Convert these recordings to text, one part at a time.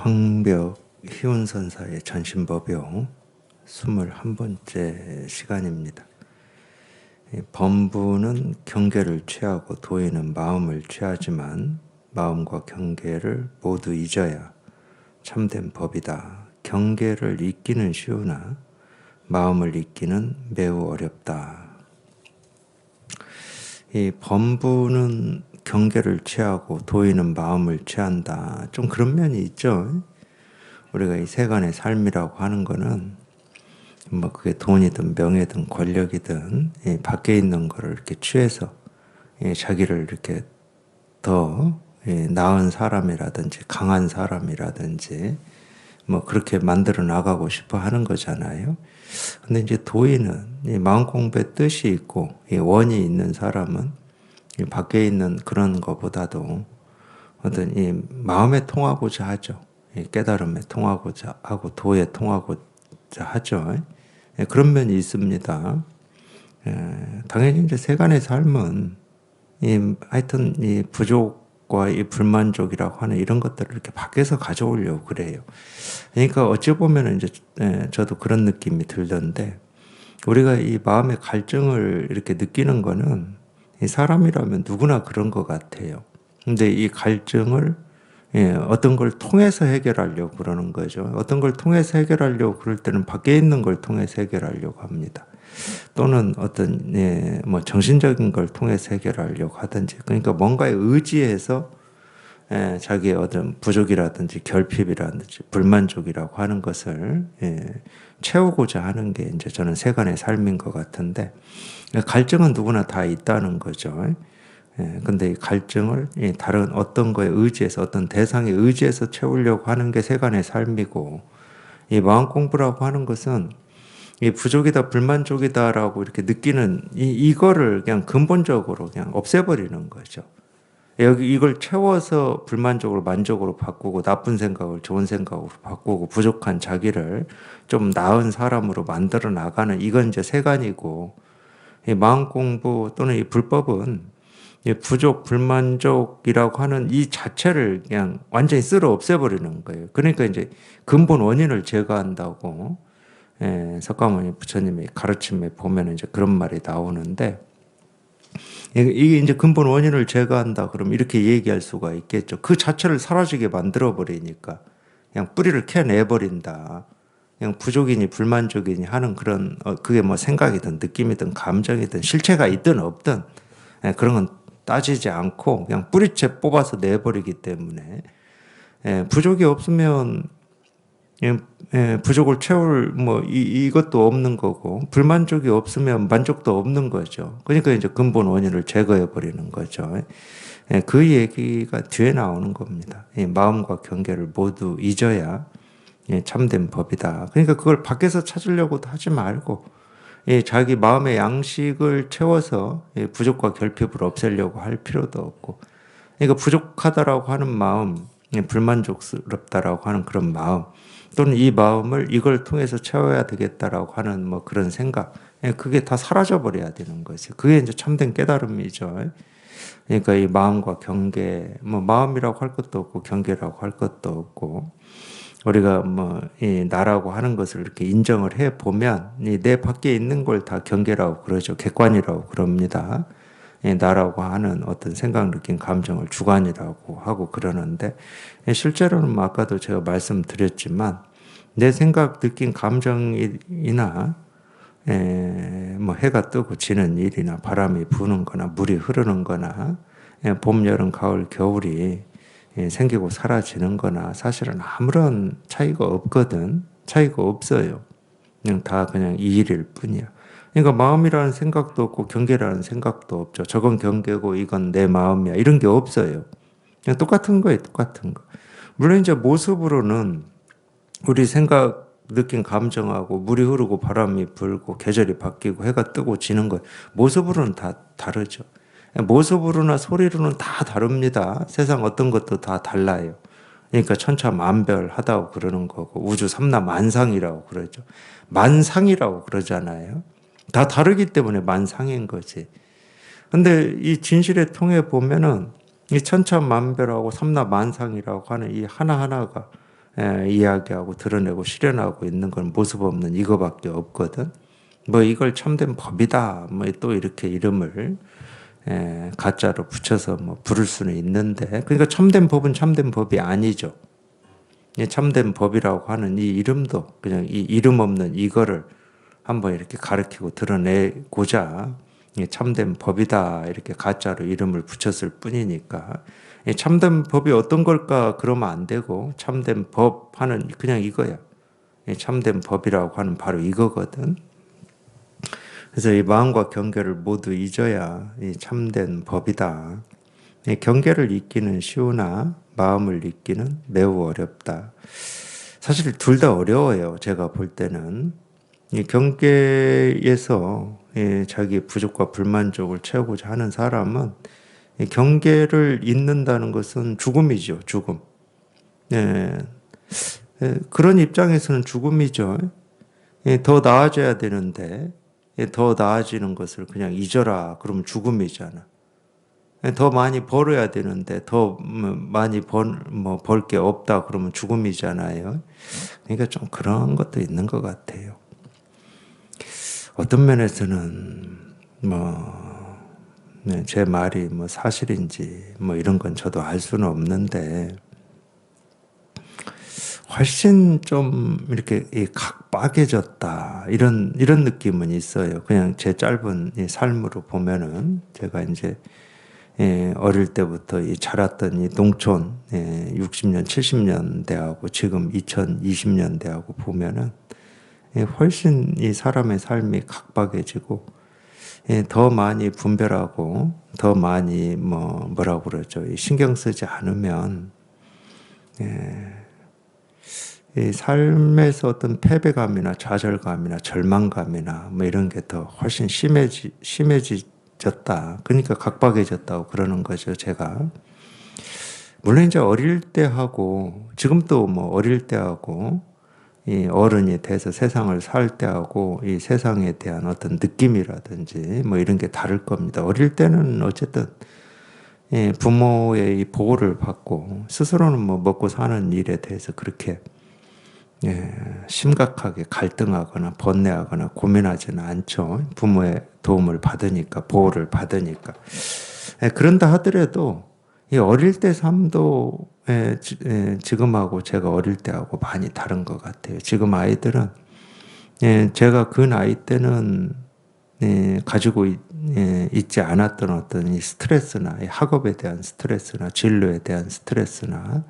황벽 희운선사의 전신법용 21번째 시간입니다. 범부는 경계를 취하고 도인은 마음을 취하지만 마음과 경계를 모두 잊어야 참된 법이다. 경계를 잊기는 쉬우나 마음을 잊기는 매우 어렵다. 이 범부는 경계를 취하고 도인은 마음을 취한다. 좀 그런 면이 있죠. 우리가 이 세간의 삶이라고 하는 거는 뭐 그게 돈이든 명예든 권력이든 밖에 있는 거를 이렇게 취해서 자기를 이렇게 더 나은 사람이라든지 강한 사람이라든지 뭐 그렇게 만들어 나가고 싶어 하는 거잖아요. 근데 이제 도인은 이 마음 공부의 뜻이 있고 이 원이 있는 사람은 이 밖에 있는 그런 것보다도 어떤 이 마음에 통하고자 하죠. 이 깨달음에 통하고자 하고 도에 통하고자 하죠. 그런 면이 있습니다. 당연히 이제 세간의 삶은 하여튼 이 부족과 이 불만족이라고 하는 이런 것들을 이렇게 밖에서 가져오려고 그래요. 그러니까 어찌 보면 이제 저도 그런 느낌이 들던데 우리가 이 마음의 갈증을 이렇게 느끼는 거는 이 사람이라면 누구나 그런 것 같아요. 근데 이 갈증을 어떤 걸 통해서 해결하려고 그러는 거죠. 어떤 걸 통해서 해결하려고 그럴 때는 밖에 있는 걸 통해서 해결하려고 합니다. 또는 어떤 뭐 정신적인 걸 통해서 해결하려고 하든지 그러니까 뭔가에 의지해서 자기의 어떤 부족이라든지 결핍이라든지 불만족이라고 하는 것을 채우고자 하는 게 이제 저는 세간의 삶인 것 같은데 갈증은 누구나 다 있다는 거죠. 근데 이 갈증을 다른 어떤 거에 의지해서 어떤 대상에 의지해서 채우려고 하는 게 세간의 삶이고 이 마음 공부라고 하는 것은 이 부족이다 불만족이다라고 이렇게 느끼는 이거를 그냥 근본적으로 그냥 없애버리는 거죠. 여기 이걸 채워서 불만족으로 만족으로 바꾸고 나쁜 생각을 좋은 생각으로 바꾸고 부족한 자기를 좀 나은 사람으로 만들어 나가는 이건 이제 세간이고 이 마음 공부 또는 이 불법은 이 부족 불만족이라고 하는 이 자체를 그냥 완전히 쓸어 없애버리는 거예요. 그러니까 이제 근본 원인을 제거한다고 석가모니 부처님의 가르침에 보면 이제 그런 말이 나오는데 이게 이제 근본 원인을 제거한다 그러면 이렇게 얘기할 수가 있겠죠. 그 자체를 사라지게 만들어 버리니까 그냥 뿌리를 캐내 버린다. 그냥 부족이니 불만족이니 하는 그런 그게 뭐 생각이든 느낌이든 감정이든 실체가 있든 없든 그런 건 따지지 않고 그냥 뿌리채 뽑아서 내버리기 때문에 부족이 없으면 부족을 채울 뭐 이것도 없는 거고 불만족이 없으면 만족도 없는 거죠. 그러니까 이제 근본 원인을 제거해 버리는 거죠. 그 얘기가 뒤에 나오는 겁니다. 마음과 경계를 모두 잊어야 참된 법이다. 그러니까 그걸 밖에서 찾으려고도 하지 말고 자기 마음의 양식을 채워서 부족과 결핍을 없애려고 할 필요도 없고 그러니까 부족하다라고 하는 마음 불만족스럽다라고 하는 그런 마음 또는 이 마음을 이걸 통해서 채워야 되겠다라고 하는 뭐 그런 생각 그게 다 사라져 버려야 되는 거죠. 그게 이제 참된 깨달음이죠. 그러니까 이 마음과 경계 뭐 마음이라고 할 것도 없고 경계라고 할 것도 없고 우리가 뭐 이 나라고 하는 것을 이렇게 인정을 해 보면 이 내 밖에 있는 걸 다 경계라고 그러죠. 객관이라고 그럽니다. 나라고 하는 어떤 생각, 느낌, 감정을 주관이라고 하고 그러는데 실제로는 뭐 아까도 제가 말씀드렸지만 내 생각, 느낌, 감정이나 뭐 해가 뜨고 지는 일이나 바람이 부는 거나 물이 흐르는 거나 봄, 여름, 가을, 겨울이 생기고 사라지는 거나 사실은 아무런 차이가 없거든. 차이가 없어요. 그냥 다 그냥 이 일일 뿐이야. 그러니까 마음이라는 생각도 없고 경계라는 생각도 없죠. 저건 경계고 이건 내 마음이야. 이런 게 없어요. 그냥 똑같은 거예요. 똑같은 거. 물론 이제 모습으로는 우리 생각, 느낀 감정하고 물이 흐르고 바람이 불고 계절이 바뀌고 해가 뜨고 지는 거 모습으로는 다 다르죠. 모습으로나 소리로는 다 다릅니다. 세상 어떤 것도 다 달라요. 그러니까 천차만별하다고 그러는 거고 우주 삼라만상이라고 그러죠. 만상이라고 그러잖아요. 다 다르기 때문에 만상인 거지. 근데 이 진실에 통해 보면은 이 천차만별하고 삼라만상이라고 하는 이 하나하나가 이야기하고 드러내고 실현하고 있는 건 모습 없는 이거밖에 없거든. 뭐 이걸 참된 법이다. 뭐 또 이렇게 이름을 가짜로 붙여서 뭐 부를 수는 있는데, 그러니까 참된 법은 참된 법이 아니죠. 참된 법이라고 하는 이 이름도 그냥 이 이름 없는 이거를 한번 이렇게 가르치고 드러내고자 참된 법이다 이렇게 가짜로 이름을 붙였을 뿐이니까, 참된 법이 어떤 걸까 그러면 안 되고, 참된 법 하는 그냥 이거야. 참된 법이라고 하는 바로 이거거든. 그래서 이 마음과 경계를 모두 잊어야 이 참된 법이다. 경계를 잊기는 쉬우나 마음을 잊기는 매우 어렵다. 사실 둘 다 어려워요. 제가 볼 때는. 이 경계에서 자기 부족과 불만족을 채우고자 하는 사람은 이 경계를 잊는다는 것은 죽음이죠. 죽음. 그런 입장에서는 죽음이죠. 더 나아져야 되는데 더 나아지는 것을 그냥 잊어라. 그러면 죽음이잖아. 더 많이 벌어야 되는데 더 많이 벌 게 없다. 그러면 죽음이잖아요. 그러니까 좀 그런 것도 있는 것 같아요. 어떤 면에서는 제 말이 사실인지 이런 건 저도 알 수는 없는데, 훨씬 좀 이렇게 각박해졌다 이런 느낌은 있어요. 그냥 제 짧은 이 삶으로 보면은, 제가 이제 어릴 때부터 자랐던 이 농촌 60년 70년대하고 지금 2020년대하고 보면은 훨씬 이 사람의 삶이 각박해지고 더 많이 분별하고 더 많이 뭐라고 그러죠, 신경 쓰지 않으면 이 삶에서 어떤 패배감이나 좌절감이나 절망감이나 이런 게 더 훨씬 심해졌다. 그러니까 각박해졌다고 그러는 거죠, 제가. 물론 이제 어릴 때하고 지금도 어릴 때하고 이 어른이 돼서 세상을 살 때하고 이 세상에 대한 어떤 느낌이라든지 이런 게 다를 겁니다. 어릴 때는 어쨌든 부모의 이 보호를 받고 스스로는 먹고 사는 일에 대해서 그렇게 심각하게 갈등하거나 번뇌하거나 고민하지는 않죠. 부모의 도움을 받으니까, 보호를 받으니까. 그런다 하더라도 이 어릴 때 삶도 지금하고 제가 어릴 때하고 많이 다른 것 같아요. 지금 아이들은 제가 그 나이 때는 가지고 있지 않았던 어떤 이 스트레스나 이 학업에 대한 스트레스나 진로에 대한 스트레스나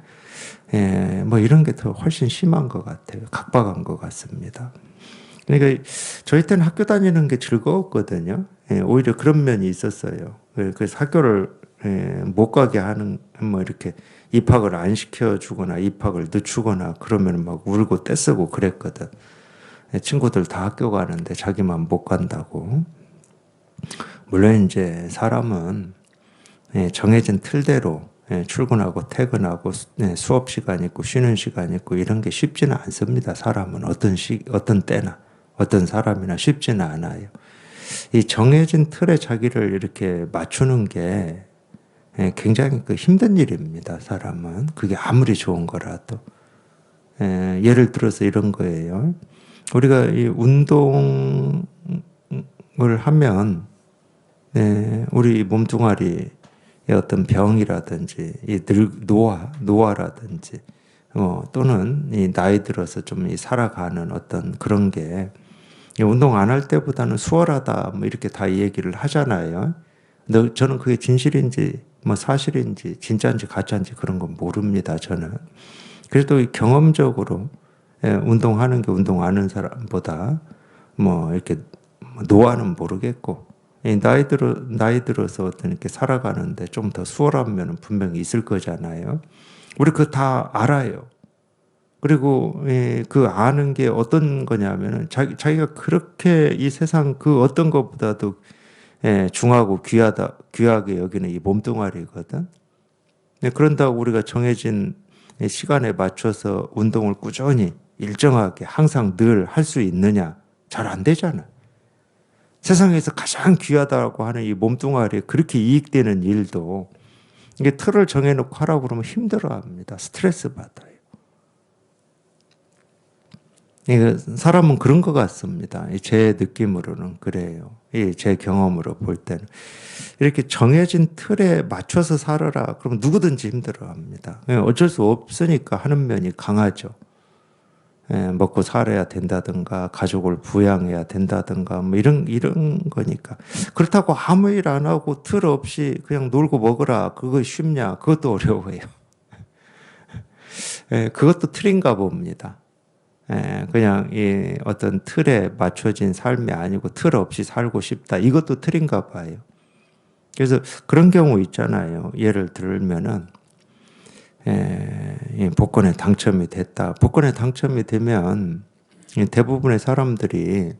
이런 게 더 훨씬 심한 것 같아요. 각박한 것 같습니다. 그러니까 저희 때는 학교 다니는 게 즐거웠거든요. 오히려 그런 면이 있었어요. 그래서 학교를 못 가게 하는, 이렇게 입학을 안 시켜주거나 입학을 늦추거나 그러면 막 울고 떼쓰고 그랬거든. 친구들 다 학교 가는데 자기만 못 간다고. 물론 이제 사람은 정해진 틀대로 출근하고 퇴근하고 수업 시간 있고 쉬는 시간 있고 이런 게 쉽지는 않습니다. 사람은 어떤 때나 어떤 사람이나 쉽지는 않아요. 이 정해진 틀에 자기를 이렇게 맞추는 게 굉장히 힘든 일입니다. 사람은 그게 아무리 좋은 거라도. 예를 들어서 이런 거예요. 우리가 이 운동을 하면 우리 몸뚱아리의 어떤 병이라든지 이 노화라든지 또는 이 나이 들어서 좀 살아가는 어떤 그런 게 운동 안 할 때보다는 수월하다 이렇게 다 얘기를 하잖아요. 근데 저는 그게 진실인지 사실인지 진짜인지 가짜인지 그런 건 모릅니다. 저는. 그래도 경험적으로 운동하는 게 운동 안 하는 사람보다 이렇게 노화는 모르겠고 나이 들어서 어떤 이렇게 살아가는데 좀 더 수월한 면은 분명히 있을 거잖아요. 우리 그거 다 알아요. 그리고 그 아는 게 어떤 거냐면은 자기가 그렇게 이 세상 그 어떤 것보다도 중하고 귀하게 여기는 이 몸뚱아리거든. 그런다고 우리가 정해진 시간에 맞춰서 운동을 꾸준히 일정하게 항상 늘 할 수 있느냐? 잘 안 되잖아. 세상에서 가장 귀하다고 하는 이 몸뚱아리에 그렇게 이익되는 일도 이게 틀을 정해놓고 하라고 그러면 힘들어합니다. 스트레스 받아요. 사람은 그런 것 같습니다. 제 느낌으로는 그래요. 제 경험으로 볼 때는. 이렇게 정해진 틀에 맞춰서 살아라. 그러면 누구든지 힘들어합니다. 어쩔 수 없으니까 하는 면이 강하죠. 먹고 살아야 된다든가, 가족을 부양해야 된다든가, 뭐 이런 거니까. 그렇다고 아무 일 안 하고 틀 없이 그냥 놀고 먹으라. 그거 쉽냐? 그것도 어려워요. 그것도 틀인가 봅니다. 그냥 이 어떤 틀에 맞춰진 삶이 아니고 틀 없이 살고 싶다. 이것도 틀인가 봐요. 그래서 그런 경우 있잖아요. 예를 들면은 복권에 당첨이 됐다. 복권에 당첨이 되면 대부분의 사람들이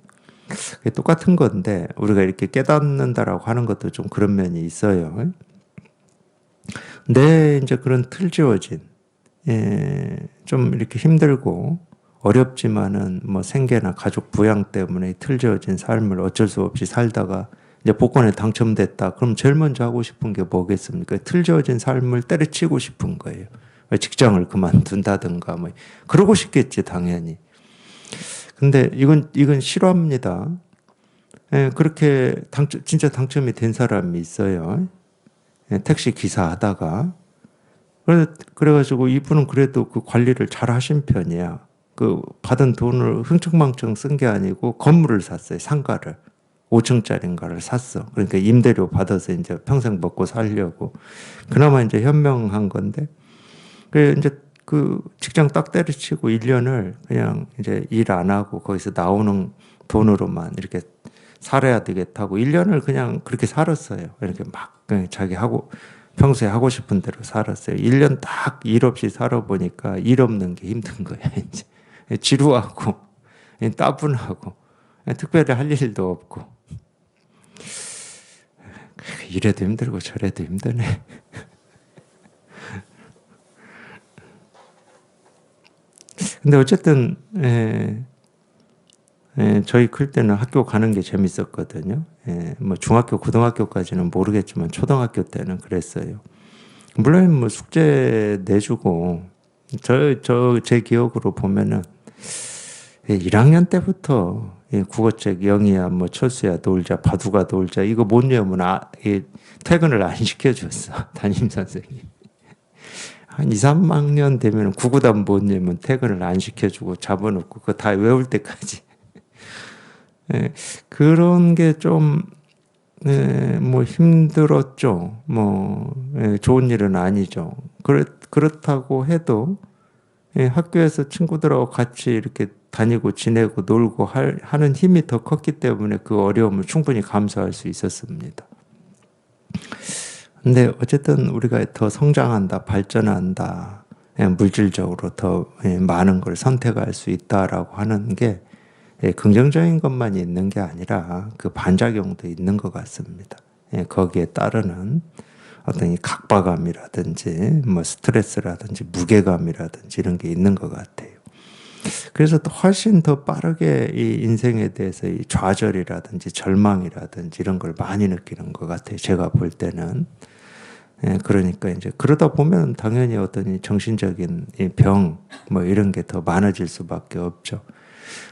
똑같은 건데 우리가 이렇게 깨닫는다라고 하는 것도 좀 그런 면이 있어요. 내 이제 그런 틀 지어진 좀 이렇게 힘들고 어렵지만은 뭐 생계나 가족 부양 때문에 틀 지어진 삶을 어쩔 수 없이 살다가 이제 복권에 당첨됐다. 그럼 제일 먼저 하고 싶은 게 뭐겠습니까? 틀 지어진 삶을 때려치고 싶은 거예요. 직장을 그만둔다든가 뭐 그러고 싶겠지 당연히. 근데 이건 싫어합니다. 그렇게 진짜 당첨이 된 사람이 있어요. 택시 기사 하다가 그래가지고 이분은 그래도 그 관리를 잘 하신 편이야. 그 받은 돈을 흥청망청 쓴 게 아니고 건물을 샀어요. 상가를. 5층짜리인가를 샀어. 그러니까 임대료 받아서 이제 평생 먹고 살려고. 그나마 이제 현명한 건데. 그래 이제 그 직장 딱 때려치고 1년을 그냥 이제 일 안 하고 거기서 나오는 돈으로만 이렇게 살아야 되겠다고 1년을 그냥 그렇게 살았어요. 이렇게 막 그냥 자기 하고 평소에 하고 싶은 대로 살았어요. 1년 딱 일 없이 살아보니까 일 없는 게 힘든 거예요. 이제 지루하고 따분하고 특별히 할 일도 없고 이래도 힘들고 저래도 힘드네. 근데 어쨌든 저희 클 때는 학교 가는 게 재밌었거든요. 뭐 중학교, 고등학교까지는 모르겠지만 초등학교 때는 그랬어요. 물론 뭐 숙제 내주고 제 기억으로 보면은 1학년 때부터 국어책 영희야 뭐 철수야 놀자 바둑아 놀자 이거 못 외우면 퇴근을 안 시켜줬어. 담임 선생님. 한 2, 3학년 되면 구구단 못 외우면 퇴근을 안 시켜주고 잡아놓고 그거 다 외울 때까지. 그런 게 좀 뭐 힘들었죠. 뭐 좋은 일은 아니죠. 그렇다고 해도 학교에서 친구들하고 같이 이렇게 다니고 지내고 놀고 하는 힘이 더 컸기 때문에 그 어려움을 충분히 감수할 수 있었습니다. 근데 어쨌든 우리가 더 성장한다, 발전한다, 물질적으로 더 많은 걸 선택할 수 있다라고 하는 게 긍정적인 것만 있는 게 아니라 그 반작용도 있는 것 같습니다. 거기에 따르는 어떤 이 각박감이라든지 뭐 스트레스라든지 무게감이라든지 이런 게 있는 것 같아요. 그래서 또 훨씬 더 빠르게 이 인생에 대해서 이 좌절이라든지 절망이라든지 이런 걸 많이 느끼는 것 같아요. 제가 볼 때는. 그러니까 이제 그러다 보면 당연히 어떤 이 정신적인 병 뭐 이런 게 더 많아질 수밖에 없죠.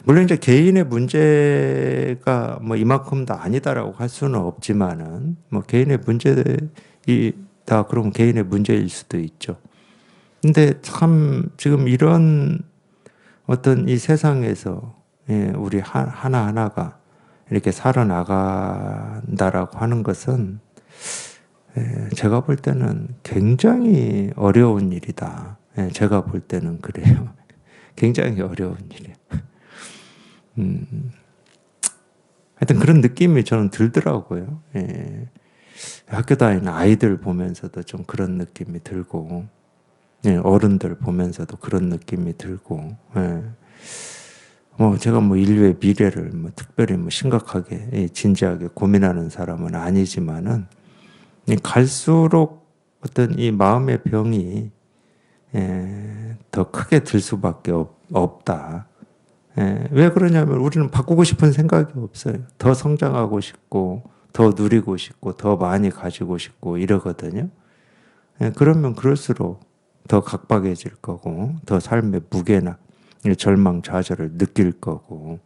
물론 이제 개인의 문제가 뭐 이만큼 다 아니다라고 할 수는 없지만은 뭐 개인의 문제이다 그러면 개인의 문제일 수도 있죠. 근데 참 지금 이런 어떤 이 세상에서 우리 하나하나가 이렇게 살아나간다라고 하는 것은 제가 볼 때는 굉장히 어려운 일이다. 제가 볼 때는 그래요. 굉장히 어려운 일이에요. 하여튼 그런 느낌이 저는 들더라고요. 학교 다니는 아이들 보면서도 좀 그런 느낌이 들고, 어른들 보면서도 그런 느낌이 들고, 뭐 제가 뭐 인류의 미래를 뭐 특별히 뭐 심각하게 진지하게 고민하는 사람은 아니지만은 갈수록 어떤 이 마음의 병이 더 크게 들 수밖에 없다. 왜 그러냐면 우리는 바꾸고 싶은 생각이 없어요. 더 성장하고 싶고, 더 누리고 싶고, 더 많이 가지고 싶고 이러거든요. 그러면 그럴수록 더 각박해질 거고, 더 삶의 무게나 절망, 좌절을 느낄 거고.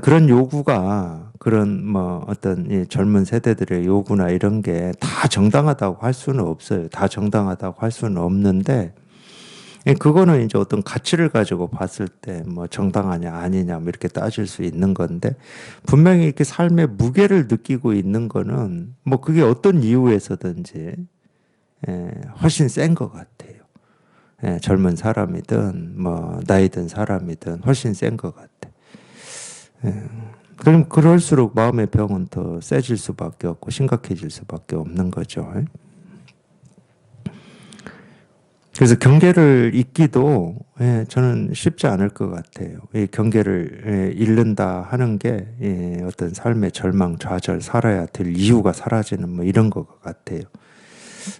그런 요구가 그런 뭐 어떤 이 젊은 세대들의 요구나 이런 게 다 정당하다고 할 수는 없어요. 다 정당하다고 할 수는 없는데 그거는 이제 어떤 가치를 가지고 봤을 때 뭐 정당하냐 아니냐 뭐 이렇게 따질 수 있는 건데 분명히 이렇게 삶의 무게를 느끼고 있는 거는 뭐 그게 어떤 이유에서든지 훨씬 센 것 같아요. 젊은 사람이든 뭐 나이 든 사람이든 훨씬 센 것 같아. 그럼 그럴수록 마음의 병은 더 세질 수밖에 없고 심각해질 수밖에 없는 거죠. 그래서 경계를 잇기도 저는 쉽지 않을 것 같아요. 이 경계를 잃는다 하는 게 어떤 삶의 절망, 좌절, 살아야 될 이유가 사라지는 뭐 이런 것 같아요.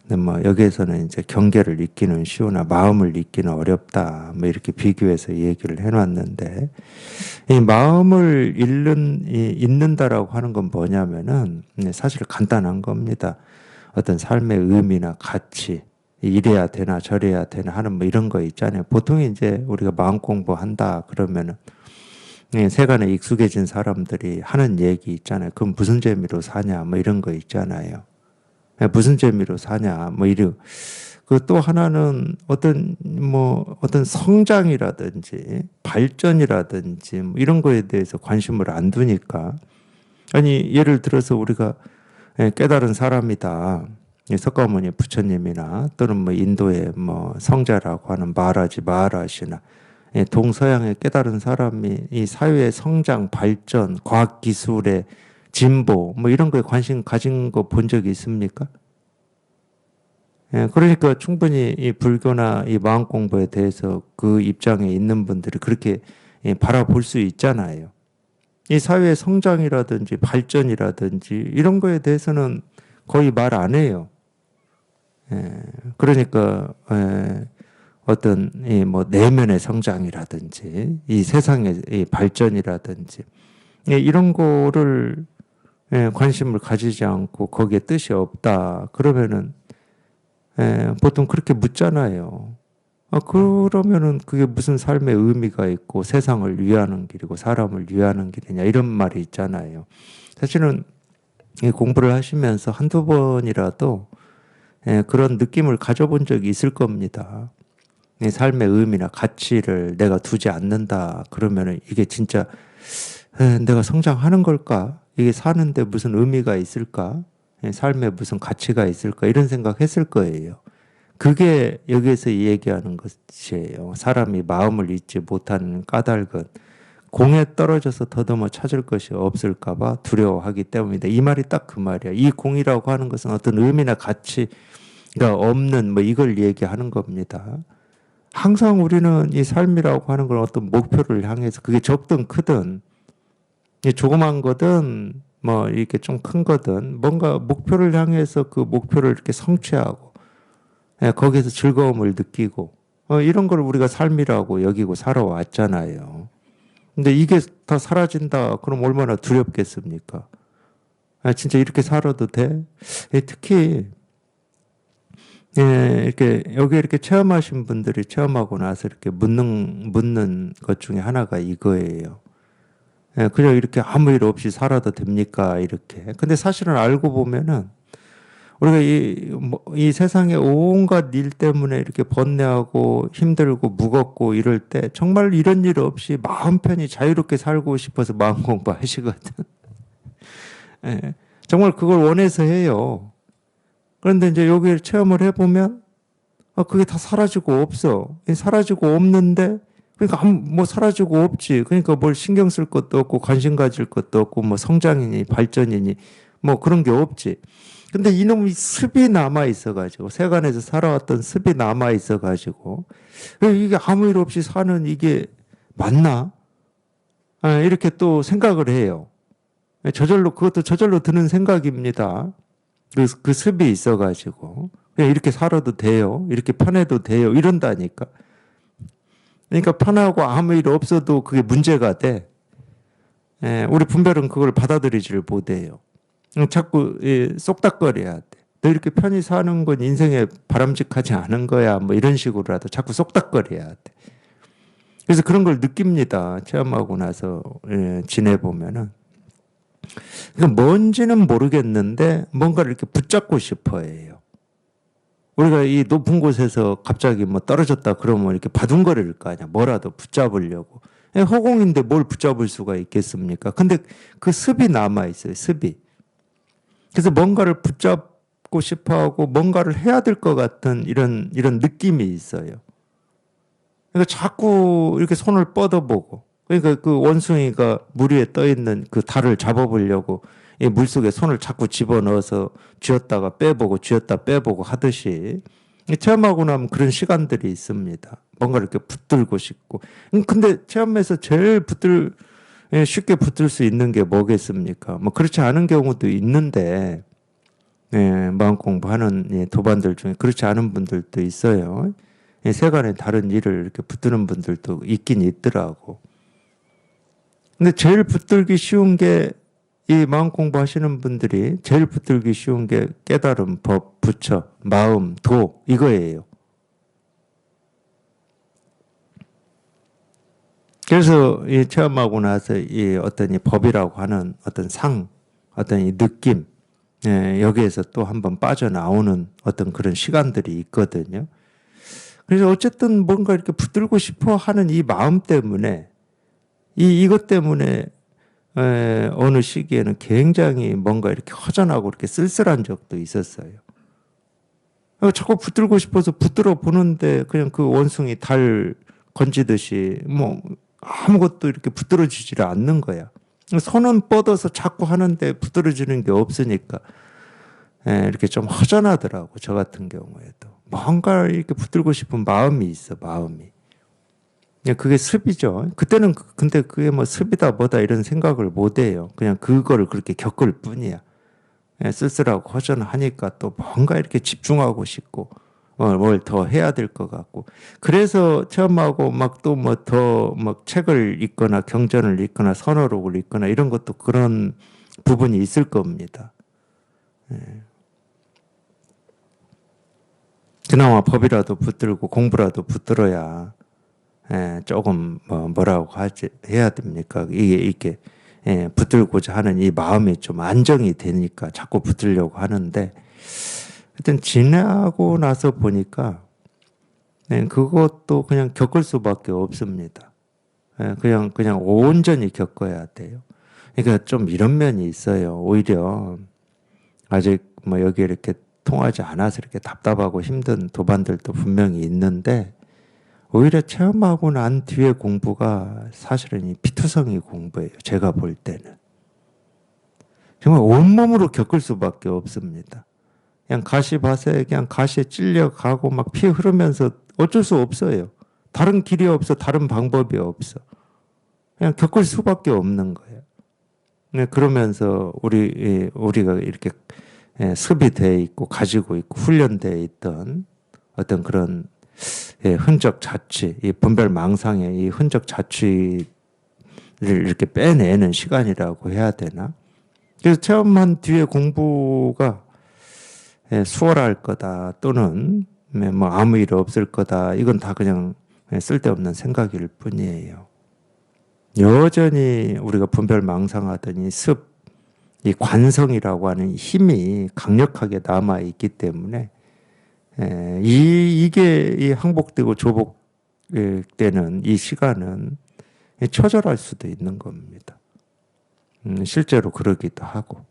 근데 뭐 여기에서는 이제 경계를 잇기는 쉬우나 마음을 잇기는 어렵다. 뭐 이렇게 비교해서 얘기를 해놨는데 이 마음을 잊는다라고 하는 건 뭐냐면은 사실 간단한 겁니다. 어떤 삶의 의미나 가치, 이래야 되나 저래야 되나 하는 뭐 이런 거 있잖아요. 보통 이제 우리가 마음 공부한다 그러면은 세간에 익숙해진 사람들이 하는 얘기 있잖아요. 그럼 무슨 재미로 사냐 뭐 이런 거 있잖아요. 무슨 재미로 사냐 뭐 이런 그 또 하나는 어떤 성장이라든지 발전이라든지 뭐 이런 거에 대해서 관심을 안 두니까 아니 예를 들어서 우리가 깨달은 사람이다. 석가모니 부처님이나 또는 뭐 인도의 뭐 성자라고 하는 마하라지 마하라시나 동서양의 깨달은 사람이 이 사회의 성장, 발전, 과학 기술의 진보 뭐 이런 거에 관심 가진 거 본 적이 있습니까? 그러니까 충분히 이 불교나 이 마음 공부에 대해서 그 입장에 있는 분들이 그렇게 바라볼 수 있잖아요. 이 사회의 성장이라든지 발전이라든지 이런 거에 대해서는 거의 말 안 해요. 그러니까 어떤 이 뭐 내면의 성장이라든지 이 세상의 이 발전이라든지 이런 거를 관심을 가지지 않고 거기에 뜻이 없다. 그러면은 보통 그렇게 묻잖아요. 그러면은 그게 무슨 삶의 의미가 있고 세상을 위하는 길이고 사람을 위하는 길이냐 이런 말이 있잖아요. 사실은 이 공부를 하시면서 한두 번이라도 그런 느낌을 가져본 적이 있을 겁니다. 이 삶의 의미나 가치를 내가 두지 않는다. 그러면은 이게 진짜 내가 성장하는 걸까? 이게 사는데 무슨 의미가 있을까? 삶에 무슨 가치가 있을까? 이런 생각했을 거예요. 그게 여기에서 얘기하는 것이에요. 사람이 마음을 잊지 못하는 까닭은 공에 떨어져서 더듬어 찾을 것이 없을까봐 두려워하기 때문이다. 이 말이 딱 그 말이야. 이 공이라고 하는 것은 어떤 의미나 가치가 없는 뭐 이걸 얘기하는 겁니다. 항상 우리는 이 삶이라고 하는 걸 어떤 목표를 향해서 그게 적든 크든 조그만 거든 뭐 이렇게 좀 큰 거든 뭔가 목표를 향해서 그 목표를 이렇게 성취하고 거기에서 즐거움을 느끼고 이런 걸 우리가 삶이라고 여기고 살아왔잖아요. 근데 이게 다 사라진다. 그럼 얼마나 두렵겠습니까? 진짜 이렇게 살아도 돼? 특히 이렇게 여기 이렇게 체험하신 분들이 체험하고 나서 이렇게 묻는 것 중에 하나가 이거예요. 그냥 이렇게 아무 일 없이 살아도 됩니까? 이렇게. 근데 사실은 알고 보면은 우리가 이 세상의 온갖 일 때문에 이렇게 번뇌하고 힘들고 무겁고 이럴 때 정말 이런 일 없이 마음 편히 자유롭게 살고 싶어서 마음 공부하시거든. 정말 그걸 원해서 해요. 그런데 이제 여기 체험을 해보면 그게 다 사라지고 없어. 사라지고 없는데 그러니까 뭐 사라지고 없지. 그러니까 뭘 신경 쓸 것도 없고 관심 가질 것도 없고 뭐 성장이니 발전이니 뭐 그런 게 없지. 근데 이놈이 습이 남아 있어가지고 세간에서 살아왔던 습이 남아 있어가지고 이게 아무 일 없이 사는 이게 맞나? 이렇게 또 생각을 해요. 그것도 저절로 드는 생각입니다. 그 습이 있어가지고 그냥 이렇게 살아도 돼요. 이렇게 편해도 돼요. 이런다니까. 그러니까 편하고 아무 일 없어도 그게 문제가 돼. 우리 분별은 그걸 받아들이지를 못해요. 자꾸 쏙닥거려야 돼. 너 이렇게 편히 사는 건 인생에 바람직하지 않은 거야. 뭐 이런 식으로라도 자꾸 쏙닥거려야 돼. 그래서 그런 걸 느낍니다. 체험하고 나서 지내보면은. 그러니까 뭔지는 모르겠는데 뭔가를 이렇게 붙잡고 싶어 해요. 우리가 이 높은 곳에서 갑자기 뭐 떨어졌다 그러면 이렇게 바둥거릴 거 아니야. 뭐라도 붙잡으려고. 허공인데 뭘 붙잡을 수가 있겠습니까? 근데 그 습이 남아 있어요. 습이. 그래서 뭔가를 붙잡고 싶어 하고 뭔가를 해야 될 것 같은 이런 느낌이 있어요. 그러니까 자꾸 이렇게 손을 뻗어보고, 그러니까 그 원숭이가 물 위에 떠 있는 그 달을 잡아보려고 이 물속에 손을 자꾸 집어넣어서 쥐었다가 빼보고 쥐었다 빼보고 하듯이 체험하고 나면 그런 시간들이 있습니다. 뭔가 이렇게 붙들고 싶고. 근데 체험에서 제일 쉽게 붙들 수 있는 게 뭐겠습니까? 뭐 그렇지 않은 경우도 있는데, 마음 공부하는 도반들 중에 그렇지 않은 분들도 있어요. 세간에 다른 일을 이렇게 붙드는 분들도 있긴 있더라고. 근데 제일 붙들기 쉬운 게 이 마음 공부하시는 분들이 제일 붙들기 쉬운 게 깨달음, 법, 부처, 마음, 도 이거예요. 그래서 이 체험하고 나서 이 어떤 이 법이라고 하는 어떤 어떤 이 느낌, 여기에서 또 한번 빠져나오는 어떤 그런 시간들이 있거든요. 그래서 어쨌든 뭔가 이렇게 붙들고 싶어 하는 이 마음 때문에 이것 때문에 어느 시기에는 굉장히 뭔가 이렇게 허전하고 이렇게 쓸쓸한 적도 있었어요. 자꾸 붙들고 싶어서 붙들어 보는데 그냥 그 원숭이 달 건지듯이 뭐 아무것도 이렇게 붙들어지지를 않는 거야. 손은 뻗어서 자꾸 하는데 붙들어지는 게 없으니까 이렇게 좀 허전하더라고. 저 같은 경우에도 뭔가 이렇게 붙들고 싶은 마음이 있어. 마음이. 그게 습이죠. 그때는 근데 그게 뭐 습이다 뭐다 이런 생각을 못 해요. 그냥 그거를 그렇게 겪을 뿐이야. 쓸쓸하고 허전하니까 또 뭔가 이렇게 집중하고 싶고 뭘 더 해야 될 것 같고. 그래서 체험하고 막 또 뭐 더 막 책을 읽거나 경전을 읽거나 선어록을 읽거나 이런 것도 그런 부분이 있을 겁니다. 그나마 법이라도 붙들고 공부라도 붙들어야 조금 뭐라고 해야 됩니까? 이게 붙들고자 하는 이 마음이 좀 안정이 되니까 자꾸 붙들려고 하는데 하여튼 지나고 나서 보니까 그것도 그냥 겪을 수밖에 없습니다. 그냥 온전히 겪어야 돼요. 그러니까 좀 이런 면이 있어요. 오히려 아직 뭐 여기 이렇게 통하지 않아서 이렇게 답답하고 힘든 도반들도 분명히 있는데 오히려 체험하고 난 뒤에 공부가 사실은 이 피투성이 공부예요. 제가 볼 때는. 정말 온몸으로 겪을 수밖에 없습니다. 그냥 가시밭에 그냥 가시에 찔려가고 막 피 흐르면서 어쩔 수 없어요. 다른 길이 없어. 다른 방법이 없어. 그냥 겪을 수밖에 없는 거예요. 그러면서 우리가 이렇게 습이 돼 있고 가지고 있고 훈련되어 있던 어떤 그런 흔적 자취, 이 분별 망상의 이 흔적 자취를 이렇게 빼내는 시간이라고 해야 되나? 그래서 체험한 뒤에 공부가 수월할 거다 또는 뭐 아무 일 없을 거다 이건 다 그냥 쓸데없는 생각일 뿐이에요. 여전히 우리가 분별 망상하더니 이 관성이라고 하는 힘이 강력하게 남아 있기 때문에 이게 이 항복되고 조복되는 이 시간은 처절할 수도 있는 겁니다. 실제로 그러기도 하고.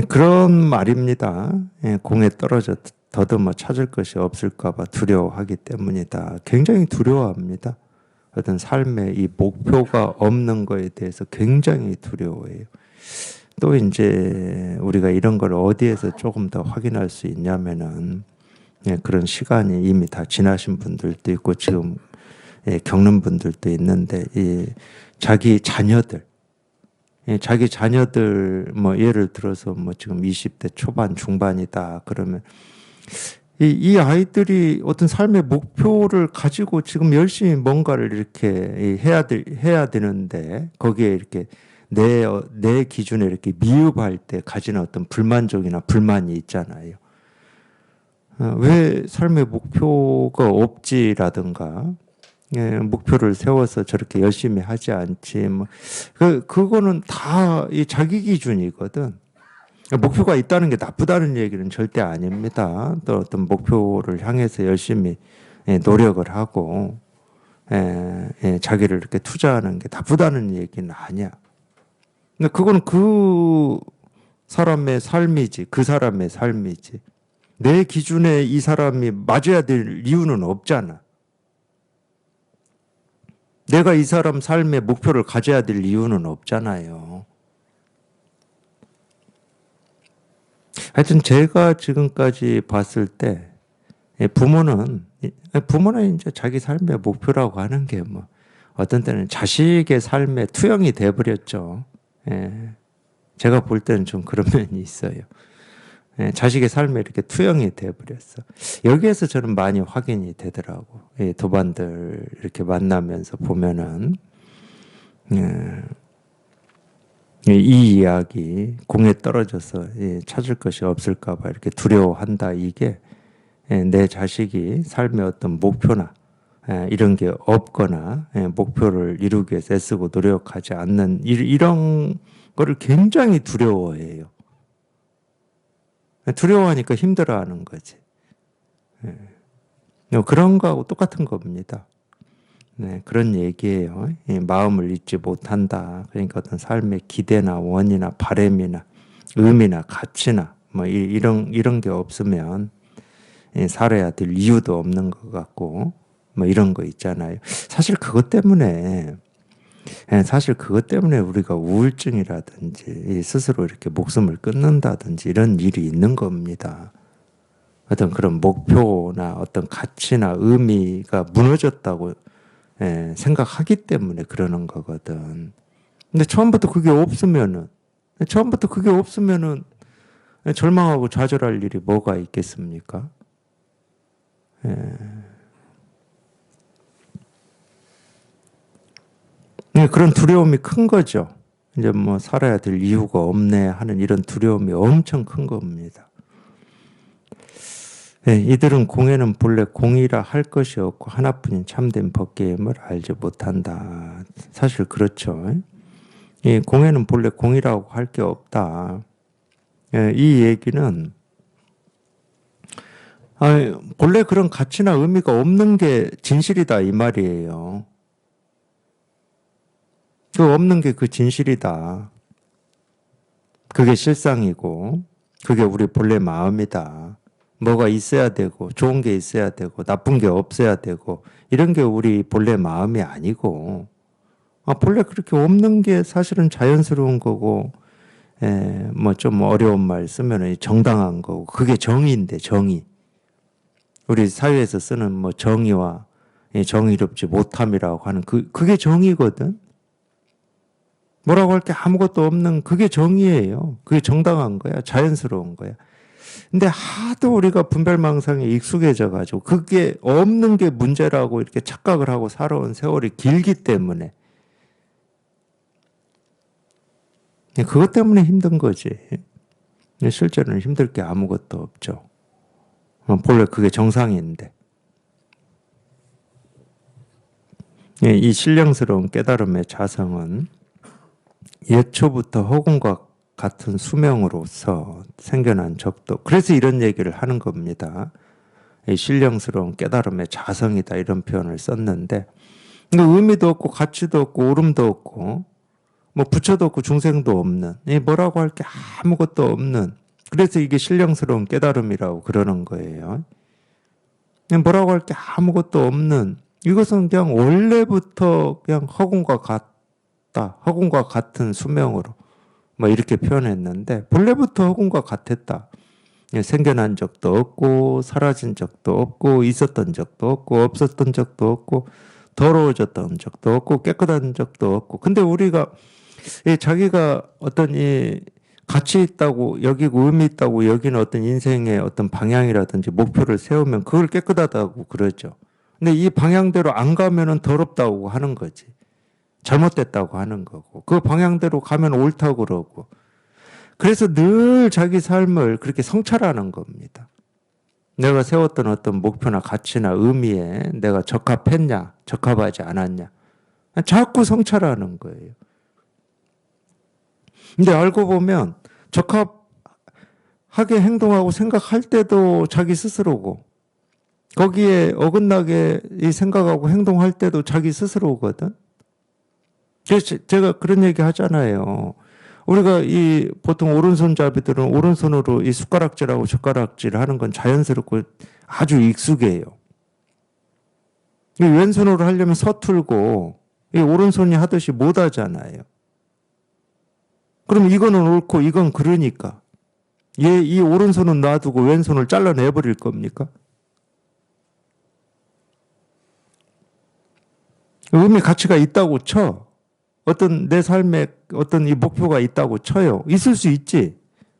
그런 말입니다. 공에 떨어져 더듬어 찾을 것이 없을까봐 두려워하기 때문이다. 굉장히 두려워합니다. 어떤 삶의 이 목표가 없는 거에 대해서 굉장히 두려워해요. 또 이제 우리가 이런 걸 어디에서 조금 더 확인할 수 있냐면은 그런 시간이 이미 다 지나신 분들도 있고 지금 겪는 분들도 있는데 이 자기 자녀들 뭐 예를 들어서 뭐 지금 20대 초반 중반이다 그러면 이 아이들이 어떤 삶의 목표를 가지고 지금 열심히 뭔가를 이렇게 해야 되는데 거기에 이렇게 내 기준에 이렇게 미흡할 때 가지는 어떤 불만족이나 불만이 있잖아요. 왜 삶의 목표가 없지라든가, 예, 목표를 세워서 저렇게 열심히 하지 않지. 뭐, 그거는 다 이 자기 기준이거든. 목표가 있다는 게 나쁘다는 얘기는 절대 아닙니다. 또 어떤 목표를 향해서 열심히 예, 노력을 하고, 자기를 이렇게 투자하는 게 나쁘다는 얘기는 아니야. 근데 그건 그 사람의 삶이지, 그 사람의 삶이지. 내 기준에 이 사람이 맞아야 될 이유는 없잖아. 내가 이 사람 삶의 목표를 가져야 될 이유는 없잖아요. 하여튼 제가 지금까지 봤을 때 부모는 이제 자기 삶의 목표라고 하는 게 뭐 어떤 때는 자식의 삶의 투영이 돼버렸죠. 예. 제가 볼 때는 좀 그런 면이 있어요. 예, 자식의 삶에 이렇게 투영이 돼버렸어. 여기에서 저는 많이 확인이 되더라고. 예, 도반들 이렇게 만나면서 보면은 이 이야기 공에 떨어져서 찾을 것이 없을까봐 이렇게 두려워한다. 이게 내 자식이 삶의 어떤 목표나 이런 게 없거나 목표를 이루기 위해서 애쓰고 노력하지 않는 이런 거를 굉장히 두려워해요. 두려워하니까 힘들어하는 거지. 그런 거하고 똑같은 겁니다. 네, 그런 얘기예요. 마음을 잊지 못한다. 그러니까 어떤 삶의 기대나 원이나 바램이나 의미나 가치나 뭐 이런 게 없으면 살아야 될 이유도 없는 것 같고 뭐 이런 거 있잖아요. 사실 그것 때문에 우리가 우울증이라든지 스스로 이렇게 목숨을 끊는다든지 이런 일이 있는 겁니다. 어떤 그런 목표나 어떤 가치나 의미가 무너졌다고 생각하기 때문에 그러는 거거든. 근데 처음부터 그게 없으면은 절망하고 좌절할 일이 뭐가 있겠습니까? 그런 두려움이 큰 거죠. 이제 뭐 살아야 될 이유가 없네 하는 이런 두려움이 엄청 큰 겁니다. 이들은 공에는 본래 공이라 할 것이 없고 하나뿐인 참된 법계임을 알지 못한다. 사실 그렇죠. 이 공에는 본래 공이라고 할 게 없다. 이 얘기는 본래 그런 가치나 의미가 없는 게 진실이다 이 말이에요. 그 없는 게 그 진실이다. 그게 실상이고 그게 우리 본래 마음이다. 뭐가 있어야 되고 좋은 게 있어야 되고 나쁜 게 없어야 되고 이런 게 우리 본래 마음이 아니고 본래 그렇게 없는 게 사실은 자연스러운 거고 뭐 좀 어려운 말 쓰면 정당한 거고 그게 정의인데 정의. 우리 사회에서 쓰는 뭐 정의와 정의롭지 못함이라고 하는 그게 정의거든. 뭐라고 할 게 아무것도 없는 그게 정의예요. 그게 정당한 거야. 자연스러운 거야. 근데 하도 우리가 분별망상에 익숙해져 가지고 그게 없는 게 문제라고 이렇게 착각을 하고 살아온 세월이 길기 때문에 그것 때문에 힘든 거지. 실제로는 힘들 게 아무것도 없죠. 본래 그게 정상인데. 이 신령스러운 깨달음의 자성은 예초부터 허공과 같은 수명으로서 생겨난 적도. 그래서 이런 얘기를 하는 겁니다. 이 신령스러운 깨달음의 자성이다 이런 표현을 썼는데 의미도 없고 가치도 없고 오름도 없고 뭐 부처도 없고 중생도 없는 뭐라고 할 게 아무것도 없는 그래서 이게 신령스러운 깨달음이라고 그러는 거예요. 뭐라고 할 게 아무것도 없는 이것은 그냥 원래부터 그냥 허공과 같다. 허공과 같은 수명으로 뭐 이렇게 표현했는데 본래부터 허공과 같았다. 생겨난 적도 없고 사라진 적도 없고 있었던 적도 없고 없었던 적도 없고 더러워졌던 적도 없고 깨끗한 적도 없고 근데 우리가 자기가 어떤 이 가치 있다고 여기고 의미 있다고 여기는 어떤 인생의 어떤 방향이라든지 목표를 세우면 그걸 깨끗하다고 그러죠. 근데 이 방향대로 안 가면은 더럽다고 하는 거지. 잘못됐다고 하는 거고 그 방향대로 가면 옳다고 그러고 그래서 늘 자기 삶을 그렇게 성찰하는 겁니다. 내가 세웠던 어떤 목표나 가치나 의미에 내가 적합했냐, 적합하지 않았냐. 자꾸 성찰하는 거예요. 근데 알고 보면 적합하게 행동하고 생각할 때도 자기 스스로고, 거기에 어긋나게 생각하고 행동할 때도 자기 스스로거든. 그래서 제가 그런 얘기 하잖아요. 우리가 이 보통 오른손잡이들은 오른손으로 이 숟가락질하고 젓가락질 하는 건 자연스럽고 아주 익숙해요. 이 왼손으로 하려면 서툴고 이 오른손이 하듯이 못 하잖아요. 그럼 이거는 옳고 이건 그러니까 이 오른손은 놔두고 왼손을 잘라내 버릴 겁니까? 의미 가치가 있다고 쳐. 어떤 내 삶에 어떤 이 목표가 있다고 쳐요. 있을 수 있지.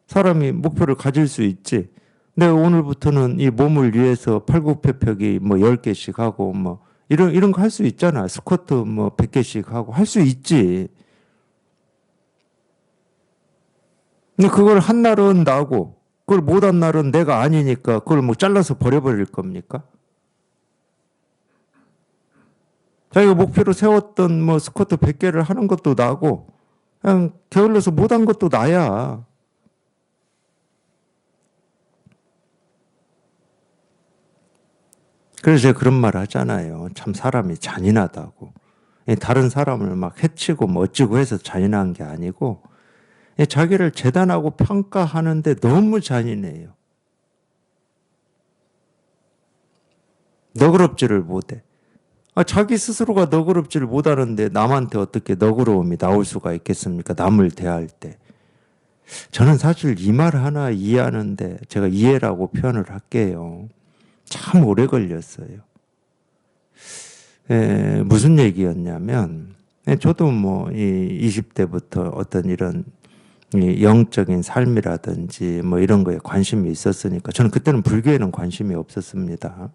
사람이 목표를 가질 수 있지. 내가 오늘부터는 이 몸을 위해서 팔굽혀펴기 뭐 10개씩 하고 뭐 이런 거 할 수 있잖아. 스쿼트 뭐 100개씩 하고 할 수 있지. 근데 그걸 한 날은 나고 그걸 못 한 날은 내가 아니니까 그걸 뭐 잘라서 버려버릴 겁니까? 자기가 목표로 세웠던 뭐 스쿼트 100개를 하는 것도 나고 그냥 게을러서 못한 것도 나야. 그래서 제가 그런 말 하잖아요. 참 사람이 잔인하다고. 다른 사람을 막 해치고 뭐 어찌고 해서 잔인한 게 아니고 자기를 재단하고 평가하는데 너무 잔인해요. 너그럽지를 못해. 자기 스스로가 너그럽지를 못하는데 남한테 어떻게 너그러움이 나올 수가 있겠습니까? 남을 대할 때. 저는 사실 이 말 하나 이해하는데 제가 이해라고 표현을 할게요. 참 오래 걸렸어요. 무슨 얘기였냐면 저도 뭐 이 20대부터 어떤 이런 이 영적인 삶이라든지 뭐 이런 거에 관심이 있었으니까 저는 그때는 불교에는 관심이 없었습니다.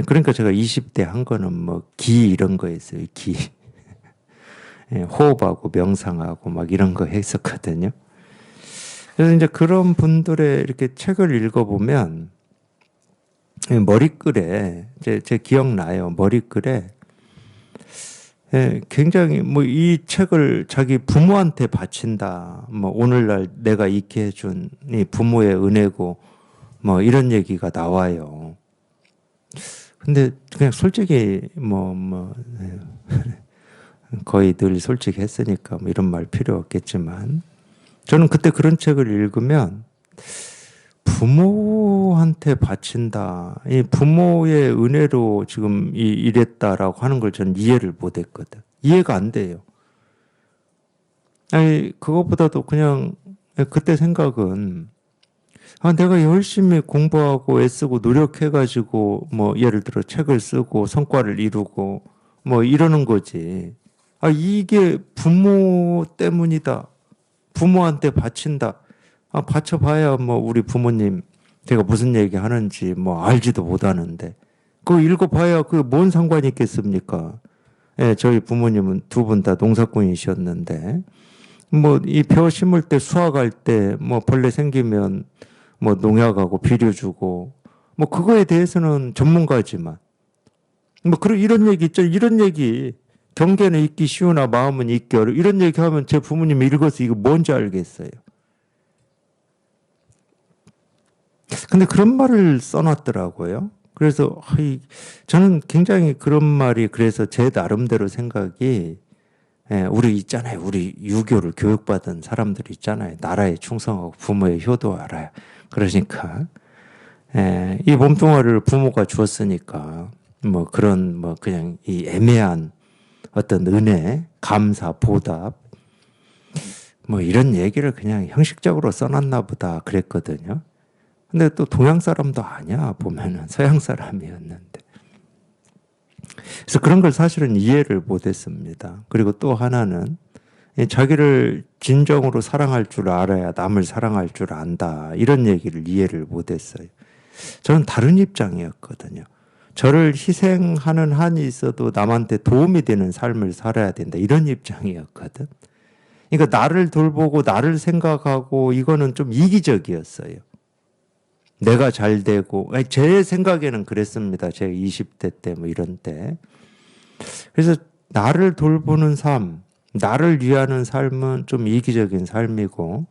그러니까 제가 20대 한 거는 뭐 기 이런 거였어요. 기. 호흡하고 명상하고 막 이런 거 했었거든요. 그래서 이제 그런 분들의 이렇게 책을 읽어보면 머리글에 제 기억나요. 머리글에 굉장히 뭐 이 책을 자기 부모한테 바친다. 뭐 오늘날 내가 있게 해준 이 부모의 은혜고 뭐 이런 얘기가 나와요. 근데 그냥 솔직히 거의 늘 솔직했으니까 뭐 이런 말 필요 없겠지만 저는 그때 그런 책을 읽으면 부모한테 바친다. 이 부모의 은혜로 지금 이랬다라고 하는 걸 저는 이해를 못 했거든. 이해가 안 돼요. 아니, 그것보다도 그냥 그때 생각은 내가 열심히 공부하고 애쓰고 노력해가지고 뭐 예를 들어 책을 쓰고 성과를 이루고 뭐 이러는 거지. 이게 부모 때문이다. 부모한테 바친다. 바쳐봐야 뭐 우리 부모님 제가 무슨 얘기 하는지 뭐 알지도 못하는데 그거 읽어봐야 그 뭔 상관이 있겠습니까? 저희 부모님은 두 분 다 농사꾼이셨는데 뭐 이 벼 심을 때 수확할 때 뭐 벌레 생기면 뭐 농약하고 비료 주고 뭐 그거에 대해서는 전문가지만 뭐 그런 이런 얘기 있죠. 이런 얘기 경계는 읽기 쉬우나 마음은 읽기 어려워. 이런 얘기 하면 제 부모님이 읽어서 이거 뭔지 알겠어요. 근데 그런 말을 써놨더라고요. 그래서 저는 굉장히 그런 말이 그래서 제 나름대로 생각이 우리 있잖아요. 우리 유교를 교육받은 사람들 있잖아요. 나라에 충성하고 부모의 효도 알아요. 그러니까 이 몸뚱아리를 부모가 주었으니까 뭐 그런 뭐 그냥 이 애매한 어떤 은혜, 감사, 보답 뭐 이런 얘기를 그냥 형식적으로 써놨나 보다 그랬거든요. 근데 또 동양 사람도 아니야 보면은 서양 사람이었는데 그래서 그런 걸 사실은 이해를 못했습니다. 그리고 또 하나는 자기를 진정으로 사랑할 줄 알아야 남을 사랑할 줄 안다 이런 얘기를 이해를 못했어요. 저는 다른 입장이었거든요. 저를 희생하는 한이 있어도 남한테 도움이 되는 삶을 살아야 된다 이런 입장이었거든. 그러니까 나를 돌보고 나를 생각하고 이거는 좀 이기적이었어요. 내가 잘 되고, 아니, 제 생각에는 그랬습니다. 제가 20대 때 뭐 이런 때. 그래서 나를 돌보는 삶, 나를 위하는 삶은 좀 이기적인 삶이고,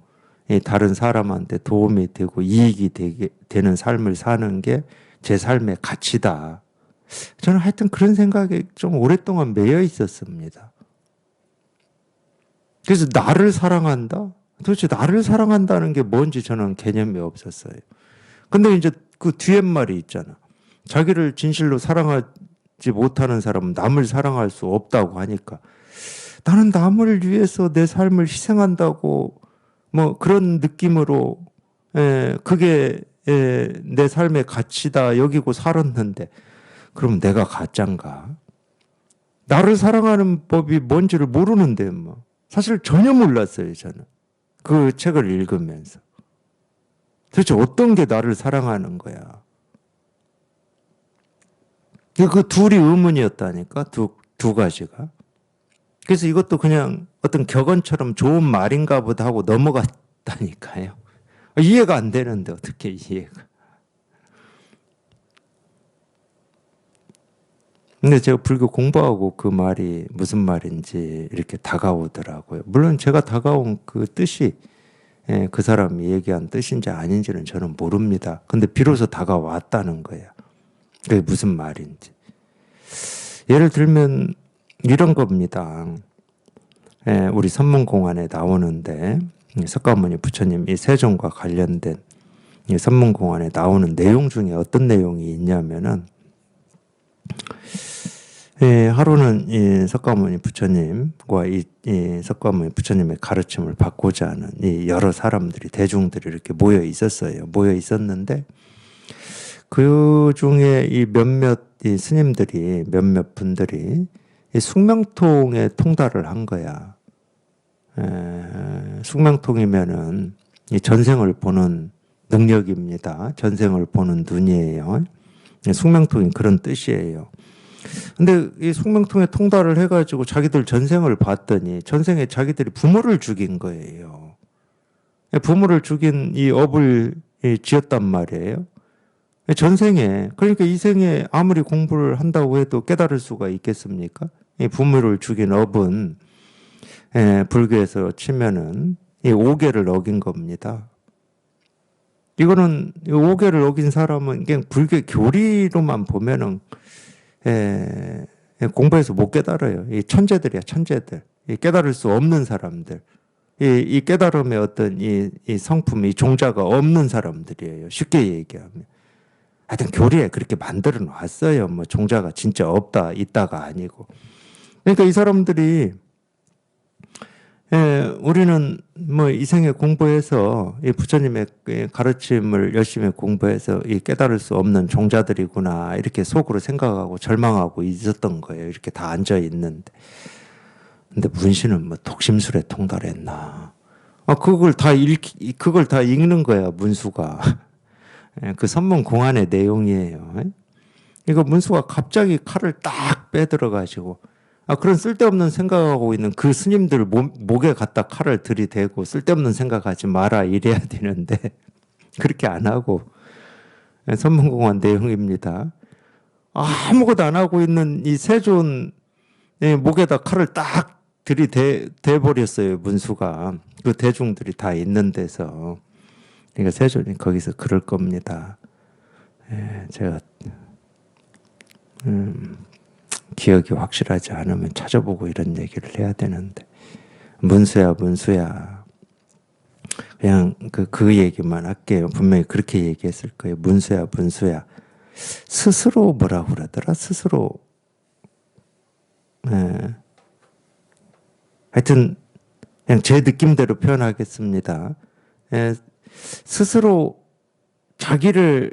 다른 사람한테 도움이 되고 이익이 되는 삶을 사는 게 제 삶의 가치다. 저는 하여튼 그런 생각에 좀 오랫동안 매여 있었습니다. 그래서 나를 사랑한다? 도대체 나를 사랑한다는 게 뭔지 저는 개념이 없었어요. 근데 이제 그 뒤에 말이 있잖아. 자기를 진실로 사랑하지 못하는 사람은 남을 사랑할 수 없다고 하니까 나는 남을 위해서 내 삶을 희생한다고 뭐 그런 느낌으로 그게 내 삶의 가치다 여기고 살았는데 그럼 내가 가짠가? 나를 사랑하는 법이 뭔지를 모르는데 뭐 사실 전혀 몰랐어요 저는 그 책을 읽으면서 도대체 어떤 게 나를 사랑하는 거야? 그 둘이 의문이었다니까 두 가지가. 그래서 이것도 그냥 어떤 격언처럼 좋은 말인가 보다 하고 넘어갔다니까요. 이해가 안 되는데 어떻게 이해가. 근데 제가 불교 공부하고 그 말이 무슨 말인지 이렇게 다가오더라고요. 물론 제가 다가온 그 뜻이 그 사람이 얘기한 뜻인지 아닌지는 저는 모릅니다. 근데 비로소 다가왔다는 거예요. 그게 무슨 말인지. 예를 들면 이런 겁니다. 우리 선문공안에 나오는데 석가모니 부처님 이 세종과 관련된 이 선문공안에 나오는 내용 중에 어떤 내용이 있냐면은 하루는 이 석가모니 부처님과 이 석가모니 부처님의 가르침을 받고자 하는 이 여러 사람들이 대중들이 이렇게 모여 있었어요. 모여 있었는데 그 중에 이 몇몇 이 스님들이 몇몇 분들이 이 숙명통에 통달을 한 거야. 숙명통이면은 이 전생을 보는 능력입니다. 전생을 보는 눈이에요. 숙명통이 그런 뜻이에요. 근데 이 숙명통에 통달을 해가지고 자기들 전생을 봤더니 전생에 자기들이 부모를 죽인 거예요. 부모를 죽인 이 업을 지었단 말이에요. 전생에 그러니까 이 생에 아무리 공부를 한다고 해도 깨달을 수가 있겠습니까? 이 부모를 죽인 업은 불교에서 치면은 이 오계를 어긴 겁니다. 이거는 오계를 어긴 사람은 그냥 불교 교리로만 보면은 공부해서 못 깨달아요. 이 천재들이야, 천재들. 이 깨달을 수 없는 사람들. 이 깨달음의 어떤 이 성품, 이 종자가 없는 사람들이에요. 쉽게 얘기하면. 하여튼 교리에 그렇게 만들어 놨어요. 뭐 종자가 진짜 없다, 있다가 아니고. 그러니까 이 사람들이 우리는 뭐 이 생에 공부해서 이 부처님의 가르침을 열심히 공부해서 이 깨달을 수 없는 종자들이구나 이렇게 속으로 생각하고 절망하고 있었던 거예요. 이렇게 다 앉아 있는데. 근데 문신은 뭐 독심술에 통달했나? 그걸 다 읽는 거야 문수가. 그 선문공안의 내용이에요. 이거 문수가 갑자기 칼을 딱 빼들어가지고 그런 쓸데없는 생각하고 있는 그 스님들 목에 갖다 칼을 들이대고 쓸데없는 생각하지 마라 이래야 되는데 그렇게 안 하고 선문공안 내용입니다. 아무것도 안 하고 있는 이 세존 목에다 칼을 딱 들이대버렸어요 문수가. 그 대중들이 다 있는 데서. 그러니까 세존이 거기서 그럴 겁니다. 제가 기억이 확실하지 않으면 찾아보고 이런 얘기를 해야 되는데 문수야 문수야 그냥 그 얘기만 할게요. 분명히 그렇게 얘기했을 거예요. 문수야 문수야 스스로 뭐라고 그러더라 스스로 하여튼 그냥 제 느낌대로 표현하겠습니다. 스스로 자기를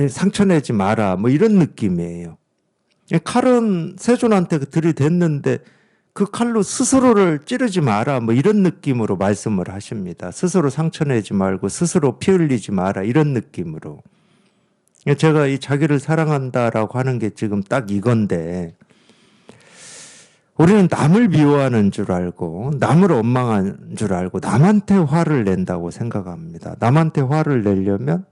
상처내지 마라 뭐 이런 느낌이에요. 칼은 세존한테 들이댔는데 그 칼로 스스로를 찌르지 마라 뭐 이런 느낌으로 말씀을 하십니다. 스스로 상처내지 말고 스스로 피 흘리지 마라 이런 느낌으로. 제가 이 자기를 사랑한다라고 하는 게 지금 딱 이건데 우리는 남을 미워하는 줄 알고 남을 원망한 줄 알고 남한테 화를 낸다고 생각합니다. 남한테 화를 내려면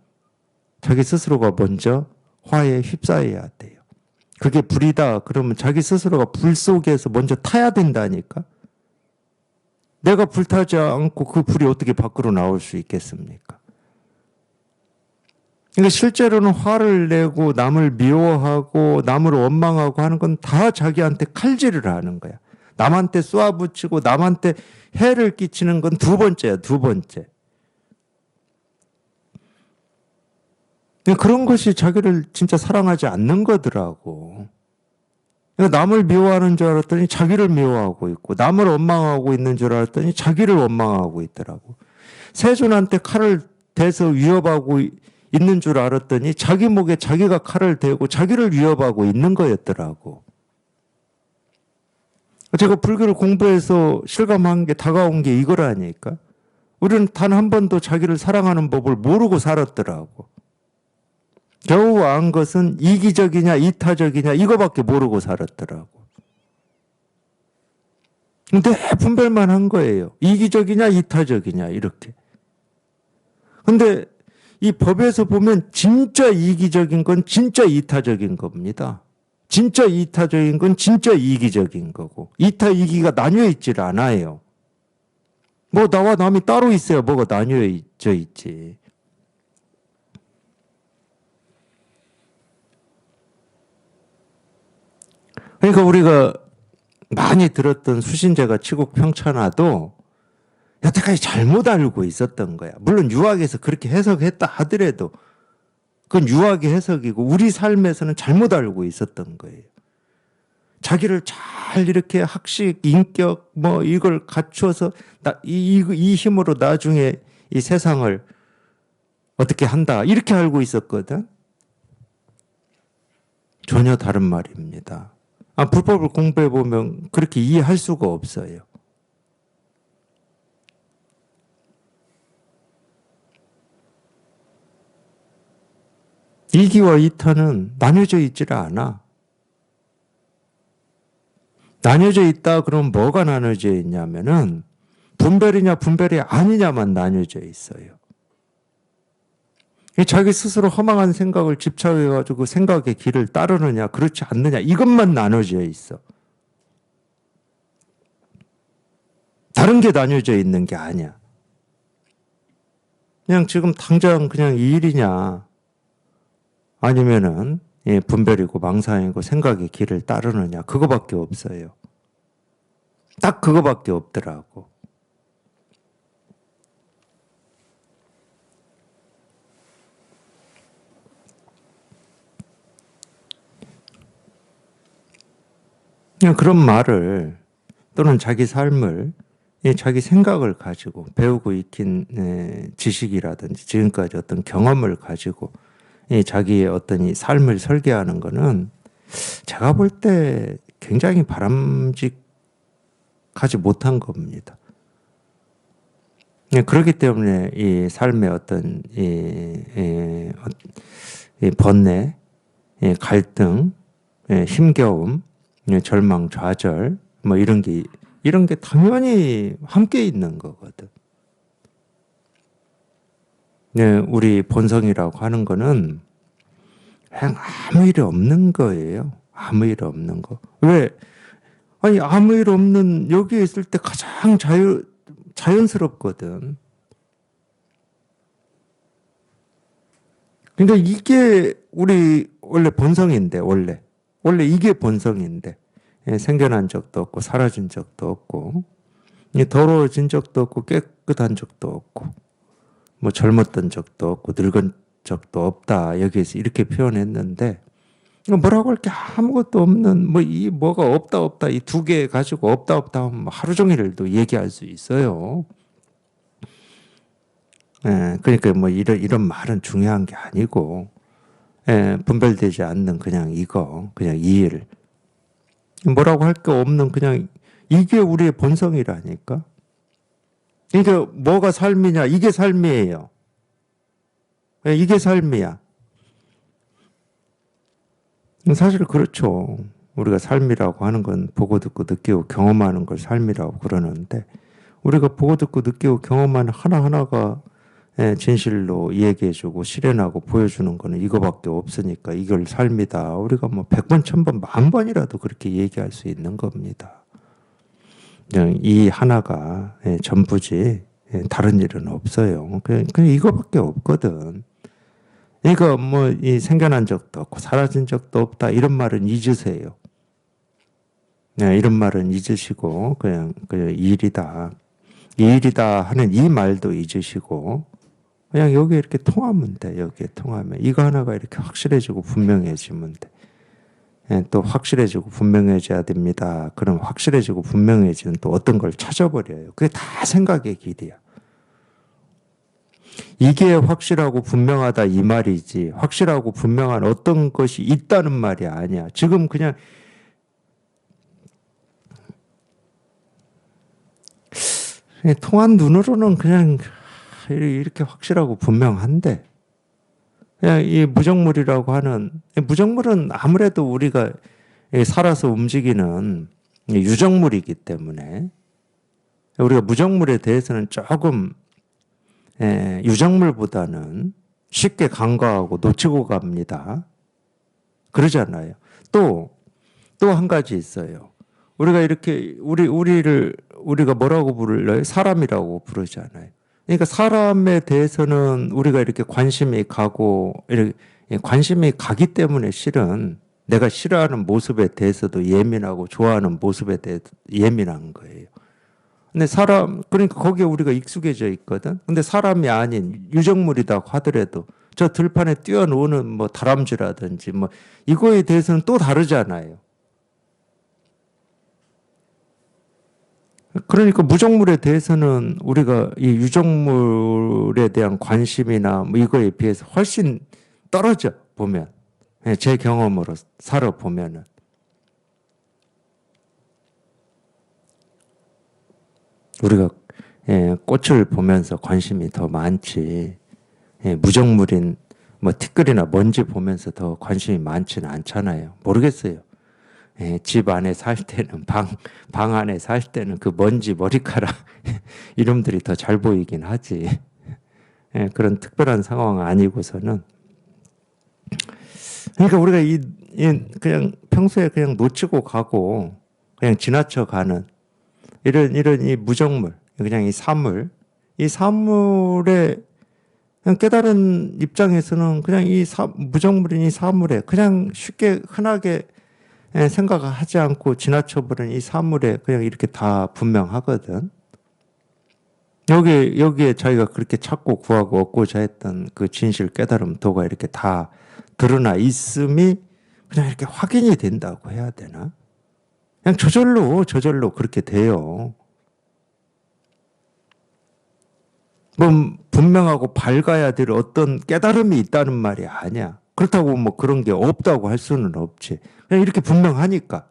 자기 스스로가 먼저 화에 휩싸여야 돼요. 그게 불이다 그러면 자기 스스로가 불 속에서 먼저 타야 된다니까. 내가 불타지 않고 그 불이 어떻게 밖으로 나올 수 있겠습니까? 그러니까 실제로는 화를 내고 남을 미워하고 남을 원망하고 하는 건 다 자기한테 칼질을 하는 거야. 남한테 쏘아붙이고 남한테 해를 끼치는 건 두 번째야, 두 번째. 그런 것이 자기를 진짜 사랑하지 않는 거더라고. 그러니까 남을 미워하는 줄 알았더니 자기를 미워하고 있고, 남을 원망하고 있는 줄 알았더니 자기를 원망하고 있더라고. 세존한테 칼을 대서 위협하고 있는 줄 알았더니 자기 목에 자기가 칼을 대고 자기를 위협하고 있는 거였더라고. 제가 불교를 공부해서 실감한 게 다가온 게 이거라니까. 우리는 단 한 번도 자기를 사랑하는 법을 모르고 살았더라고. 겨우 안 것은 이기적이냐 이타적이냐 이거밖에 모르고 살았더라고. 근데 분별만 한 거예요. 이기적이냐 이타적이냐 이렇게. 근데 이 법에서 보면 진짜 이기적인 건 진짜 이타적인 겁니다. 진짜 이타적인 건 진짜 이기적인 거고, 이타 이기가 나뉘어 있질 않아요. 뭐 나와 남이 따로 있어야 뭐가 나뉘어져 있지. 그러니까 우리가 많이 들었던 수신제가 치국평천하도 여태까지 잘못 알고 있었던 거야. 물론 유학에서 그렇게 해석했다 하더라도 그건 유학의 해석이고 우리 삶에서는 잘못 알고 있었던 거예요. 자기를 잘 이렇게 학식, 인격 뭐 이걸 갖춰서 이 힘으로 나중에 이 세상을 어떻게 한다 이렇게 알고 있었거든. 전혀 다른 말입니다. 불법을 공부해 보면 그렇게 이해할 수가 없어요. 이기와 이타는 나뉘어져 있지를 않아. 나뉘어져 있다 그러면 뭐가 나뉘어져 있냐면은 분별이냐 분별이 아니냐만 나뉘어져 있어요. 자기 스스로 허망한 생각을 집착해가지고 생각의 길을 따르느냐 그렇지 않느냐 이것만 나눠져 있어. 다른 게 나뉘어져 있는 게 아니야. 그냥 지금 당장 그냥 이 일이냐 아니면은 분별이고 망상이고 생각의 길을 따르느냐 그거밖에 없어요. 딱 그거밖에 없더라고. 그런 말을 또는 자기 삶을 자기 생각을 가지고 배우고 익힌 지식이라든지 지금까지 어떤 경험을 가지고 자기의 어떤 이 삶을 설계하는 거는 제가 볼 때 굉장히 바람직하지 못한 겁니다. 그렇기 때문에 이 삶의 어떤 이 번뇌, 갈등, 힘겨움, 절망, 좌절, 뭐 이런 게 당연히 함께 있는 거거든. 우리 본성이라고 하는 거는 그냥 아무 일 없는 거예요. 아무 일 없는 거. 왜? 아니, 아무 일 없는 여기에 있을 때 가장 자연스럽거든. 그러니까 이게 우리 원래 본성인데, 원래 이게 본성인데, 생겨난 적도 없고, 사라진 적도 없고, 더러워진 적도 없고, 깨끗한 적도 없고, 뭐 젊었던 적도 없고, 늙은 적도 없다. 여기에서 이렇게 표현했는데, 뭐라고 할 게 아무것도 없는, 뭐가 없다, 이 두 개 가지고 없다 하면 하루 종일도 얘기할 수 있어요. 그러니까 뭐 이런 말은 중요한 게 아니고, 분별되지 않는 그냥 그냥 이 일. 뭐라고 할 게 없는 그냥 이게 우리의 본성이라니까. 그러니까 뭐가 삶이냐? 이게 삶이에요. 이게 삶이야. 사실 그렇죠. 우리가 삶이라고 하는 건 보고 듣고 느끼고 경험하는 걸 삶이라고 그러는데 우리가 보고 듣고 느끼고 경험하는 하나하나가 진실로 얘기해주고 실현하고 보여주는 거는 이거밖에 없으니까 이걸 삶이다. 우리가 뭐 100번, 1000번, 10,000번이라도 그렇게 얘기할 수 있는 겁니다. 그냥 이 하나가 전부지 다른 일은 없어요. 그냥 이거밖에 없거든. 그러니까 뭐 이 생겨난 적도 없고 사라진 적도 없다 이런 말은 잊으세요. 이런 말은 잊으시고 그냥 이 일이다. 이 일이다 하는 이 말도 잊으시고 그냥 여기에 이렇게 통하면 돼. 여기에 통하면 이거 하나가 이렇게 확실해지고 분명해지면 돼. 또 확실해지고 분명해져야 됩니다. 그럼 확실해지고 분명해지는 또 어떤 걸 찾아버려요. 그게 다 생각의 길이야. 이게 확실하고 분명하다 이 말이지 확실하고 분명한 어떤 것이 있다는 말이 아니야. 지금 그냥 통한 눈으로는 그냥 이렇게 확실하고 분명한데 그냥 이 무정물이라고 하는 무정물은 아무래도 우리가 살아서 움직이는 유정물이기 때문에 우리가 무정물에 대해서는 조금 유정물보다는 쉽게 간과하고 놓치고 갑니다. 그러잖아요. 또 한 가지 있어요. 우리가 이렇게 우리가 뭐라고 부를래요? 사람이라고 부르잖아요. 그러니까 사람에 대해서는 우리가 이렇게 관심이 가고 이렇게 관심이 가기 때문에 실은 내가 싫어하는 모습에 대해서도 예민하고 좋아하는 모습에 대해서 예민한 거예요. 근데 그러니까 거기에 우리가 익숙해져 있거든. 근데 사람이 아닌 유정물이라고 하더라도 저 들판에 뛰어노는 뭐 다람쥐라든지 뭐 이거에 대해서는 또 다르잖아요. 그러니까 무정물에 대해서는 우리가 이 유정물에 대한 관심이나 뭐 이거에 비해서 훨씬 떨어져 보면 제 경험으로 살아보면은 우리가 꽃을 보면서 관심이 더 많지 무정물인 뭐 티끌이나 먼지 보면서 더 관심이 많지는 않잖아요. 모르겠어요. 집 안에 살 때는 방 안에 살 때는 그 먼지 머리카락 이름들이 더 잘 보이긴 하지. 그런 특별한 상황 아니고서는 그러니까 우리가 그냥 평소에 그냥 놓치고 가고 그냥 지나쳐 가는 이런 이 무정물 그냥 이 사물의 그냥 깨달은 입장에서는 그냥 무정물인 이 사물에 그냥 쉽게 흔하게 생각을 하지 않고 지나쳐버린 이 사물에 그냥 이렇게 다 분명하거든. 여기에 자기가 그렇게 찾고 구하고 얻고자 했던 그 진실 깨달음 도가 이렇게 다 드러나 있음이 그냥 이렇게 확인이 된다고 해야 되나? 그냥 저절로 그렇게 돼요. 뭐 분명하고 밝아야 될 어떤 깨달음이 있다는 말이 아니야. 그렇다고 뭐 그런 게 없다고 할 수는 없지. 그냥 이렇게 분명하니까.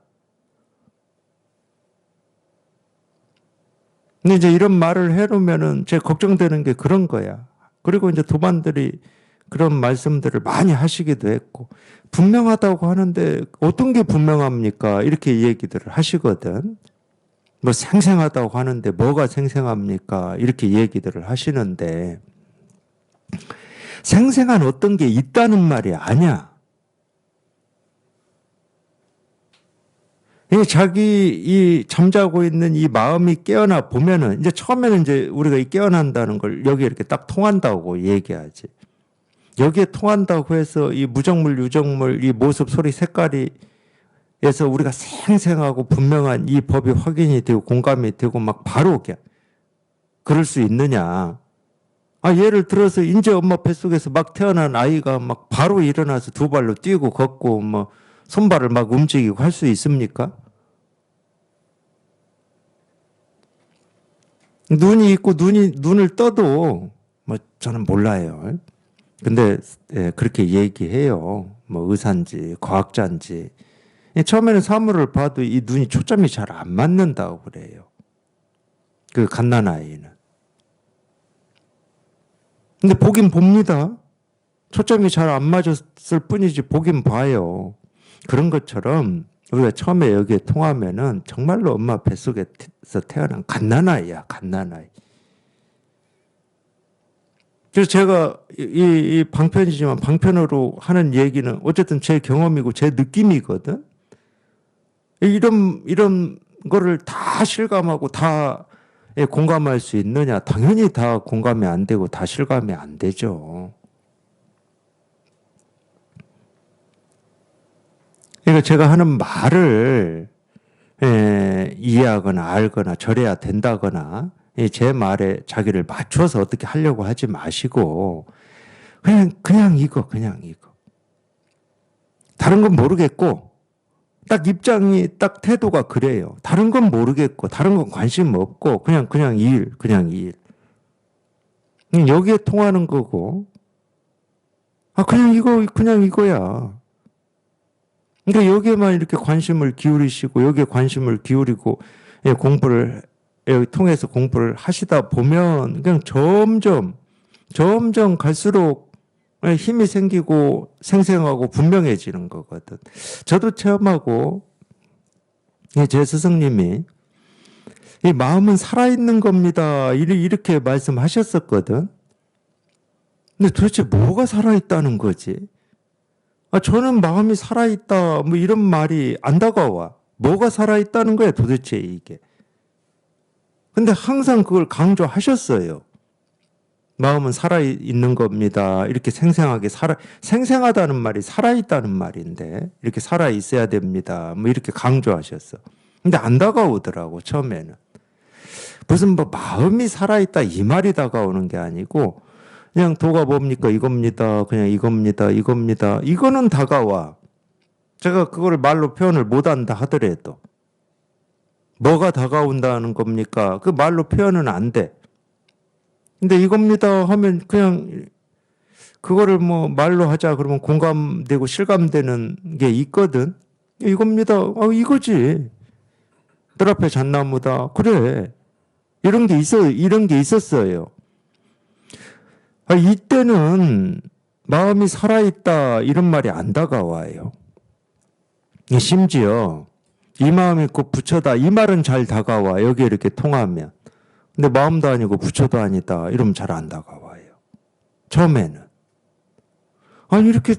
근데 이제 이런 말을 해놓으면은 제 걱정되는 게 그런 거야. 그리고 이제 도반들이 그런 말씀들을 많이 하시기도 했고, 분명하다고 하는데 어떤 게 분명합니까? 이렇게 얘기들을 하시거든. 뭐 생생하다고 하는데 뭐가 생생합니까? 이렇게 얘기들을 하시는데, 생생한 어떤 게 있다는 말이 아니야. 자기 이 잠자고 있는 이 마음이 깨어나 보면은 이제 처음에는 이제 우리가 이 깨어난다는 걸 여기에 이렇게 딱 통한다고 얘기하지. 여기에 통한다고 해서 이 무정물, 유정물, 이 모습, 소리, 색깔이 에서 우리가 생생하고 분명한 이 법이 확인이 되고 공감이 되고 막 바로 그럴 수 있느냐. 예를 들어서 인제 엄마 뱃속에서 막 태어난 아이가 막 바로 일어나서 두 발로 뛰고 걷고 뭐 손발을 막 움직이고 할 수 있습니까? 눈이 있고 눈을 떠도 뭐 저는 몰라요. 근데 그렇게 얘기해요. 뭐 의사인지 과학자인지. 처음에는 사물을 봐도 이 눈이 초점이 잘 안 맞는다고 그래요. 그 갓난아이는. 근데 보긴 봅니다. 초점이 잘 안 맞았을 뿐이지 보긴 봐요. 그런 것처럼 우리가 처음에 여기에 통하면은 정말로 엄마 뱃속에서 태어난 갓난아이야, 갓난아이. 그래서 제가 이 방편이지만 방편으로 하는 얘기는 어쨌든 제 경험이고 제 느낌이거든. 이런 거를 다 실감하고 다 공감할 수 있느냐? 당연히 다 공감이 안 되고 다 실감이 안 되죠. 그러니까 제가 하는 말을 이해하거나 알거나 절해야 된다거나 제 말에 자기를 맞춰서 어떻게 하려고 하지 마시고 그냥 이거 그냥 이거 다른 건 모르겠고 딱 입장이 딱 태도가 그래요. 다른 건 모르겠고 다른 건 관심 없고 그냥 이 일. 여기에 통하는 거고 그냥 이거야. 그러니까 여기에만 이렇게 관심을 기울이시고 여기에 관심을 기울이고 공부를 통해서 공부를 하시다 보면 그냥 점점 갈수록 힘이 생기고 생생하고 분명해지는 거거든. 저도 체험하고 제 스승님이 이 마음은 살아있는 겁니다. 이렇게 말씀하셨었거든. 근데 도대체 뭐가 살아있다는 거지? 저는 마음이 살아있다, 뭐 이런 말이 안 다가와. 뭐가 살아있다는 거야, 도대체 이게. 근데 항상 그걸 강조하셨어요. 마음은 살아있는 겁니다. 이렇게 생생하다는 말이 살아있다는 말인데, 이렇게 살아있어야 됩니다. 뭐 이렇게 강조하셨어. 근데 안 다가오더라고, 처음에는. 무슨 뭐 마음이 살아있다, 이 말이 다가오는 게 아니고, 그냥 도가 뭡니까? 이겁니다. 그냥 이겁니다. 이거는 다가와. 제가 그거를 말로 표현을 못한다 하더라도. 뭐가 다가온다는 겁니까? 그 말로 표현은 안 돼. 근데 이겁니다 하면 그냥 그거를 뭐 말로 하자 그러면 공감되고 실감되는 게 있거든. 이겁니다. 이거지. 들 앞에 잣나무다. 그래. 이런 게 있었어요. 이때는 마음이 살아있다 이런 말이 안 다가와요. 심지어 이 마음이 꼭 부처다 이 말은 잘 다가와. 여기 이렇게 통하면. 근데 마음도 아니고 부처도 아니다 이러면 잘 안 다가와요. 처음에는. 이렇게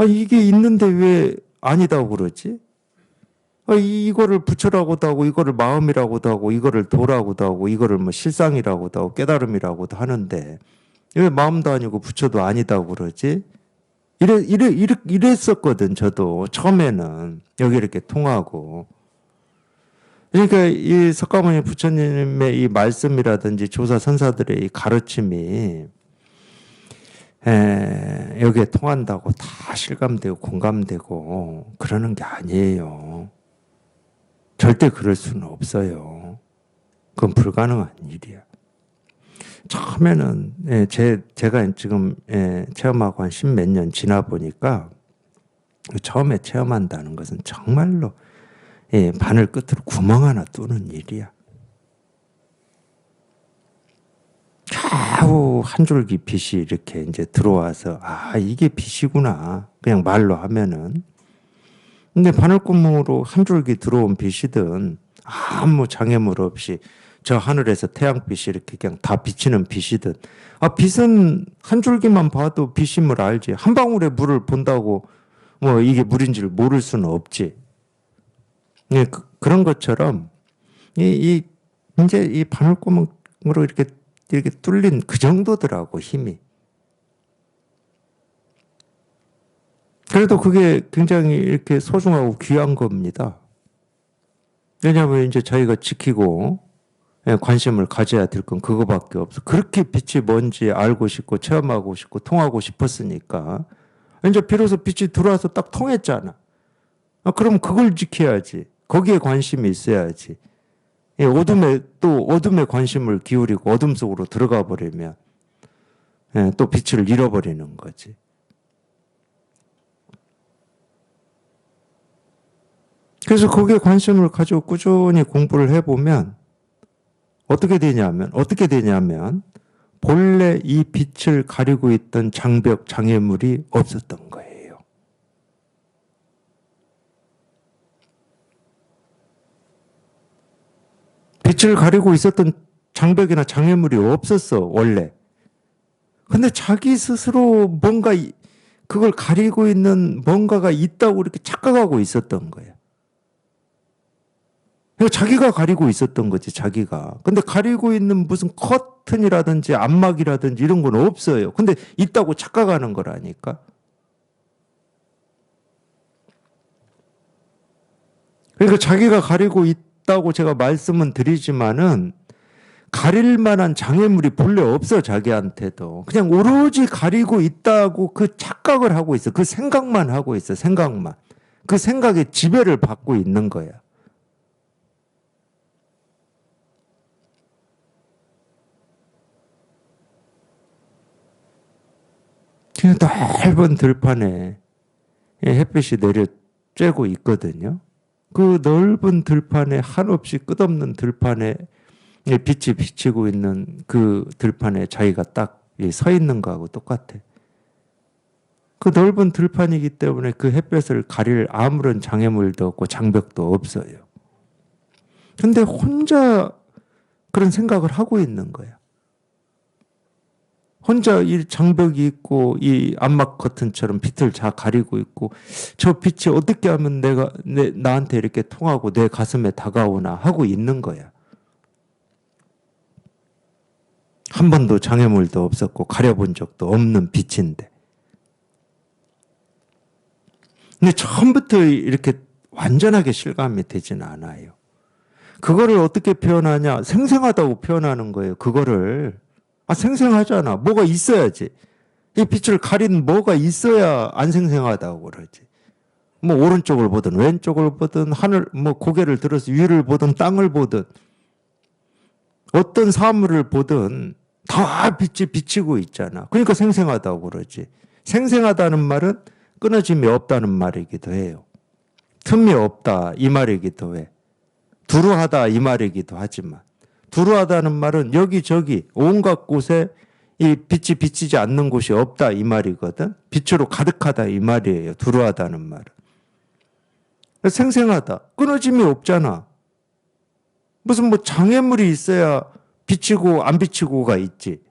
이게 있는데 왜 아니다고 그러지? 이거를 부처라고도 하고 이거를 마음이라고도 하고 이거를 도라고도 하고 이거를 뭐 실상이라고도 하고 깨달음이라고도 하는데 왜 마음도 아니고 부처도 아니다고 그러지? 이랬었거든, 저도. 처음에는. 여기 이렇게 통하고. 그러니까 이 석가모니 부처님의 이 말씀이라든지 조사 선사들의 이 가르침이 여기에 통한다고 다 실감되고 공감되고 그러는 게 아니에요. 절대 그럴 수는 없어요. 그건 불가능한 일이야. 처음에는 제가 지금 체험하고 한 10몇 년 지나 보니까 처음에 체험한다는 것은 정말로 바늘 끝으로 구멍 하나 뚫는 일이야. 겨우 한 줄기 빛이 이렇게 이제 들어와서 이게 빛이구나. 그냥 말로 하면은. 근데 바늘구멍으로 한 줄기 들어온 빛이든 아무 장애물 없이 저 하늘에서 태양빛이 이렇게 그냥 다 비치는 빛이든 빛은 한 줄기만 봐도 빛임을 알지. 한 방울의 물을 본다고 뭐 이게 물인지를 모를 수는 없지. 그런 것처럼 이제 이 바늘구멍으로 이렇게 뚫린 그 정도더라고 힘이. 그래도 그게 굉장히 이렇게 소중하고 귀한 겁니다. 왜냐하면 이제 저희가 지키고 관심을 가져야 될 건 그거밖에 없어. 그렇게 빛이 뭔지 알고 싶고 체험하고 싶고 통하고 싶었으니까 이제 비로소 빛이 들어와서 딱 통했잖아. 그럼 그걸 지켜야지. 거기에 관심이 있어야지. 어둠에 관심을 기울이고 어둠 속으로 들어가 버리면 또 빛을 잃어버리는 거지. 그래서 거기에 관심을 가지고 꾸준히 공부를 해보면 어떻게 되냐면 본래 이 빛을 가리고 있던 장벽, 장애물이 없었던 거예요. 빛을 가리고 있었던 장벽이나 장애물이 없었어, 원래. 근데 자기 스스로 뭔가 그걸 가리고 있는 뭔가가 있다고 이렇게 착각하고 있었던 거예요. 자기가 가리고 있었던 거지, 자기가. 근데 가리고 있는 무슨 커튼이라든지 안막이라든지 이런 건 없어요. 근데 있다고 착각하는 거라니까. 그러니까 자기가 가리고 있다고 제가 말씀은 드리지만은 가릴 만한 장애물이 본래 없어, 자기한테도. 그냥 오로지 가리고 있다고 그 착각을 하고 있어. 그 생각만 하고 있어, 생각만. 그 생각에 지배를 받고 있는 거야. 그냥 넓은 들판에 햇빛이 내려 쬐고 있거든요. 그 넓은 들판에 한없이 끝없는 들판에 빛이 비치고 있는 그 들판에 자기가 딱 서 있는 거하고 똑같아. 그 넓은 들판이기 때문에 그 햇볕을 가릴 아무런 장애물도 없고 장벽도 없어요. 근데 혼자 그런 생각을 하고 있는 거야. 혼자 이 장벽이 있고 이 암막 커튼처럼 빛을 다 가리고 있고 저 빛이 어떻게 하면 나한테 이렇게 통하고 내 가슴에 다가오나 하고 있는 거야. 한 번도 장애물도 없었고 가려본 적도 없는 빛인데. 근데 처음부터 이렇게 완전하게 실감이 되지는 않아요. 그거를 어떻게 표현하냐? 생생하다고 표현하는 거예요. 그거를. 생생하잖아. 뭐가 있어야지. 이 빛을 가린 뭐가 있어야 안 생생하다고 그러지. 뭐 오른쪽을 보든 왼쪽을 보든 하늘 뭐 고개를 들어서 위를 보든 땅을 보든 어떤 사물을 보든 다 빛이 비치고 있잖아. 그러니까 생생하다고 그러지. 생생하다는 말은 끊어짐이 없다는 말이기도 해요. 틈이 없다 이 말이기도 해. 두루하다 이 말이기도 하지만 두루하다는 말은 여기저기 온갖 곳에 이 빛이 비치지 않는 곳이 없다 이 말이거든. 빛으로 가득하다 이 말이에요. 두루하다는 말은. 생생하다. 끊어짐이 없잖아. 무슨 뭐 장애물이 있어야 비치고 안 비치고가 있지.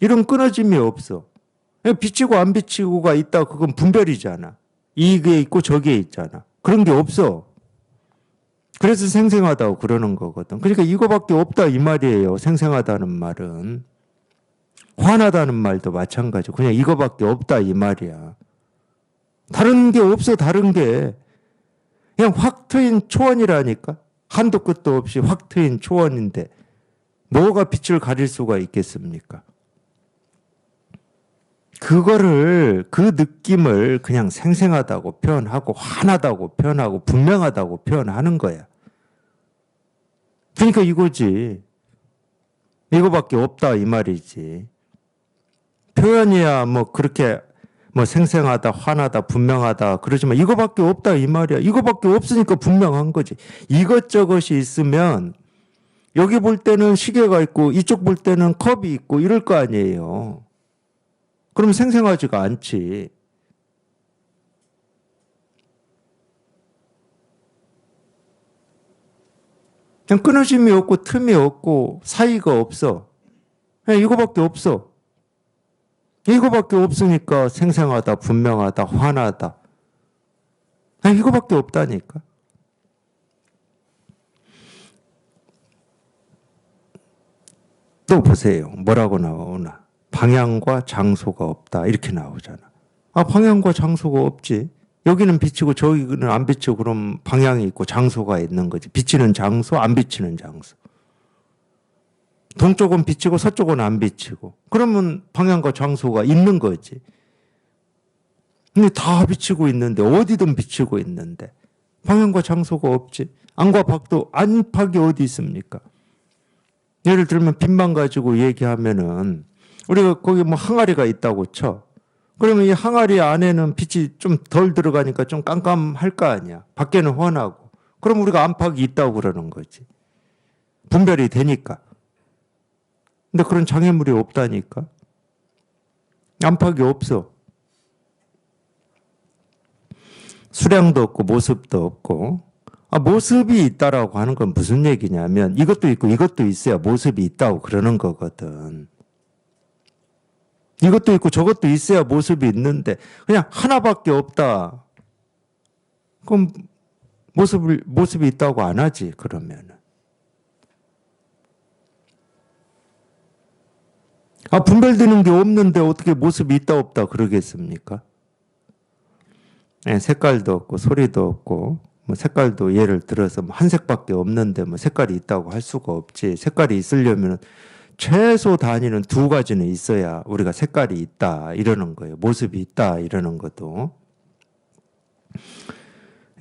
이런 끊어짐이 없어. 비치고 안 비치고가 있다 그건 분별이잖아. 이게 있고 저기에 있잖아. 그런 게 없어. 그래서 생생하다고 그러는 거거든. 그러니까 이거밖에 없다 이 말이에요. 생생하다는 말은. 환하다는 말도 마찬가지고 그냥 이거밖에 없다 이 말이야. 다른 게 없어 다른 게. 그냥 확 트인 초원이라니까. 한도 끝도 없이 확 트인 초원인데 뭐가 빛을 가릴 수가 있겠습니까? 그 느낌을 그냥 생생하다고 표현하고 환하다고 표현하고 분명하다고 표현하는 거야. 그러니까 이거지. 이거밖에 없다 이 말이지. 표현이야 뭐 그렇게 뭐 생생하다 환하다 분명하다 그러지만 이거밖에 없다 이 말이야. 이거밖에 없으니까 분명한 거지. 이것저것이 있으면 여기 볼 때는 시계가 있고 이쪽 볼 때는 컵이 있고 이럴 거 아니에요. 그럼 생생하지가 않지. 그냥 끊어짐이 없고 틈이 없고 사이가 없어. 그냥 이거밖에 없어. 이거밖에 없으니까 생생하다, 분명하다, 환하다. 그냥 이거밖에 없다니까. 또 보세요. 뭐라고 나오나. 방향과 장소가 없다. 이렇게 나오잖아. 방향과 장소가 없지. 여기는 비치고 저기는 안 비치고 그럼 방향이 있고 장소가 있는 거지. 비치는 장소, 안 비치는 장소. 동쪽은 비치고 서쪽은 안 비치고. 그러면 방향과 장소가 있는 거지. 근데 다 비치고 있는데 어디든 비치고 있는데 방향과 장소가 없지. 안과 밖도 안팎이 어디 있습니까? 예를 들면 빛만 가지고 얘기하면은 우리가 거기 뭐 항아리가 있다고 쳐. 그러면 이 항아리 안에는 빛이 좀 덜 들어가니까 좀 깜깜할 거 아니야. 밖에는 환하고. 그럼 우리가 안팎이 있다고 그러는 거지. 분별이 되니까. 근데 그런 장애물이 없다니까. 안팎이 없어. 수량도 없고 모습도 없고. 모습이 있다라고 하는 건 무슨 얘기냐면 이것도 있고 이것도 있어야 모습이 있다고 그러는 거거든. 이것도 있고 저것도 있어야 모습이 있는데 그냥 하나밖에 없다. 그럼 모습이 있다고 안 하지, 그러면은. 아, 분별되는 게 없는데 어떻게 모습이 있다 없다 그러겠습니까? 네, 색깔도 없고 소리도 없고 뭐 색깔도 예를 들어서 뭐한 색밖에 없는데 뭐 색깔이 있다고 할 수가 없지. 색깔이 있으려면 최소 단위는 두 가지는 있어야 우리가 색깔이 있다 이러는 거예요. 모습이 있다 이러는 것도.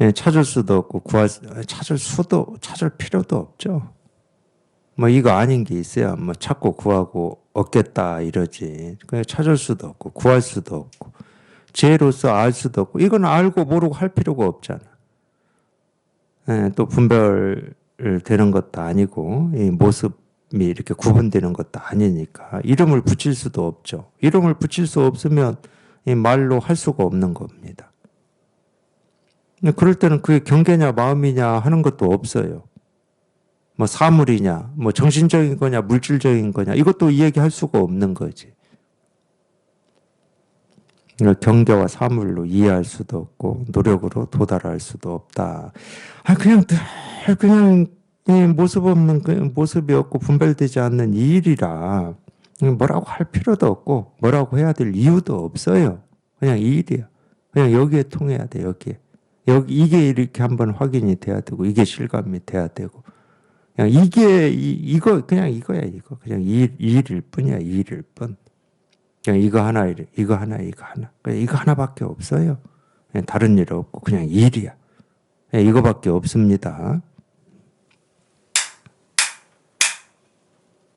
예, 찾을 수도 없고 찾을 필요도 없죠. 뭐 이거 아닌 게 있어야 뭐 찾고 구하고 얻겠다 이러지. 그냥 찾을 수도 없고 구할 수도 없고 죄로서 알 수도 없고 이건 알고 모르고 할 필요가 없잖아. 예, 또 분별되는 것도 아니고 이 모습이 이렇게 구분되는 것도 아니니까 이름을 붙일 수도 없죠. 이름을 붙일 수 없으면 이 말로 할 수가 없는 겁니다. 그럴 때는 그게 경계냐 마음이냐 하는 것도 없어요. 뭐 사물이냐, 뭐 정신적인 거냐, 물질적인 거냐 이것도 이야기할 수가 없는 거지. 경계와 사물로 이해할 수도 없고 노력으로 도달할 수도 없다. 아 그냥 늘 그냥 모습 없는 모습이 없고 분별되지 않는 이 일이라 뭐라고 할 필요도 없고 뭐라고 해야 될 이유도 없어요. 그냥 이 일이야. 그냥 여기에 통해야 돼. 여기에. 이게 이렇게 한번 확인이 돼야 되고 이게 실감이 돼야 되고 그냥 이거 그냥 이거야 이거 그냥 이 일일 뿐이야 이 일일 뿐. 그냥 이거 하나 그냥 이거 하나밖에 없어요. 그냥 다른 일 없고 그냥 일이야. 그냥 이거밖에 없습니다.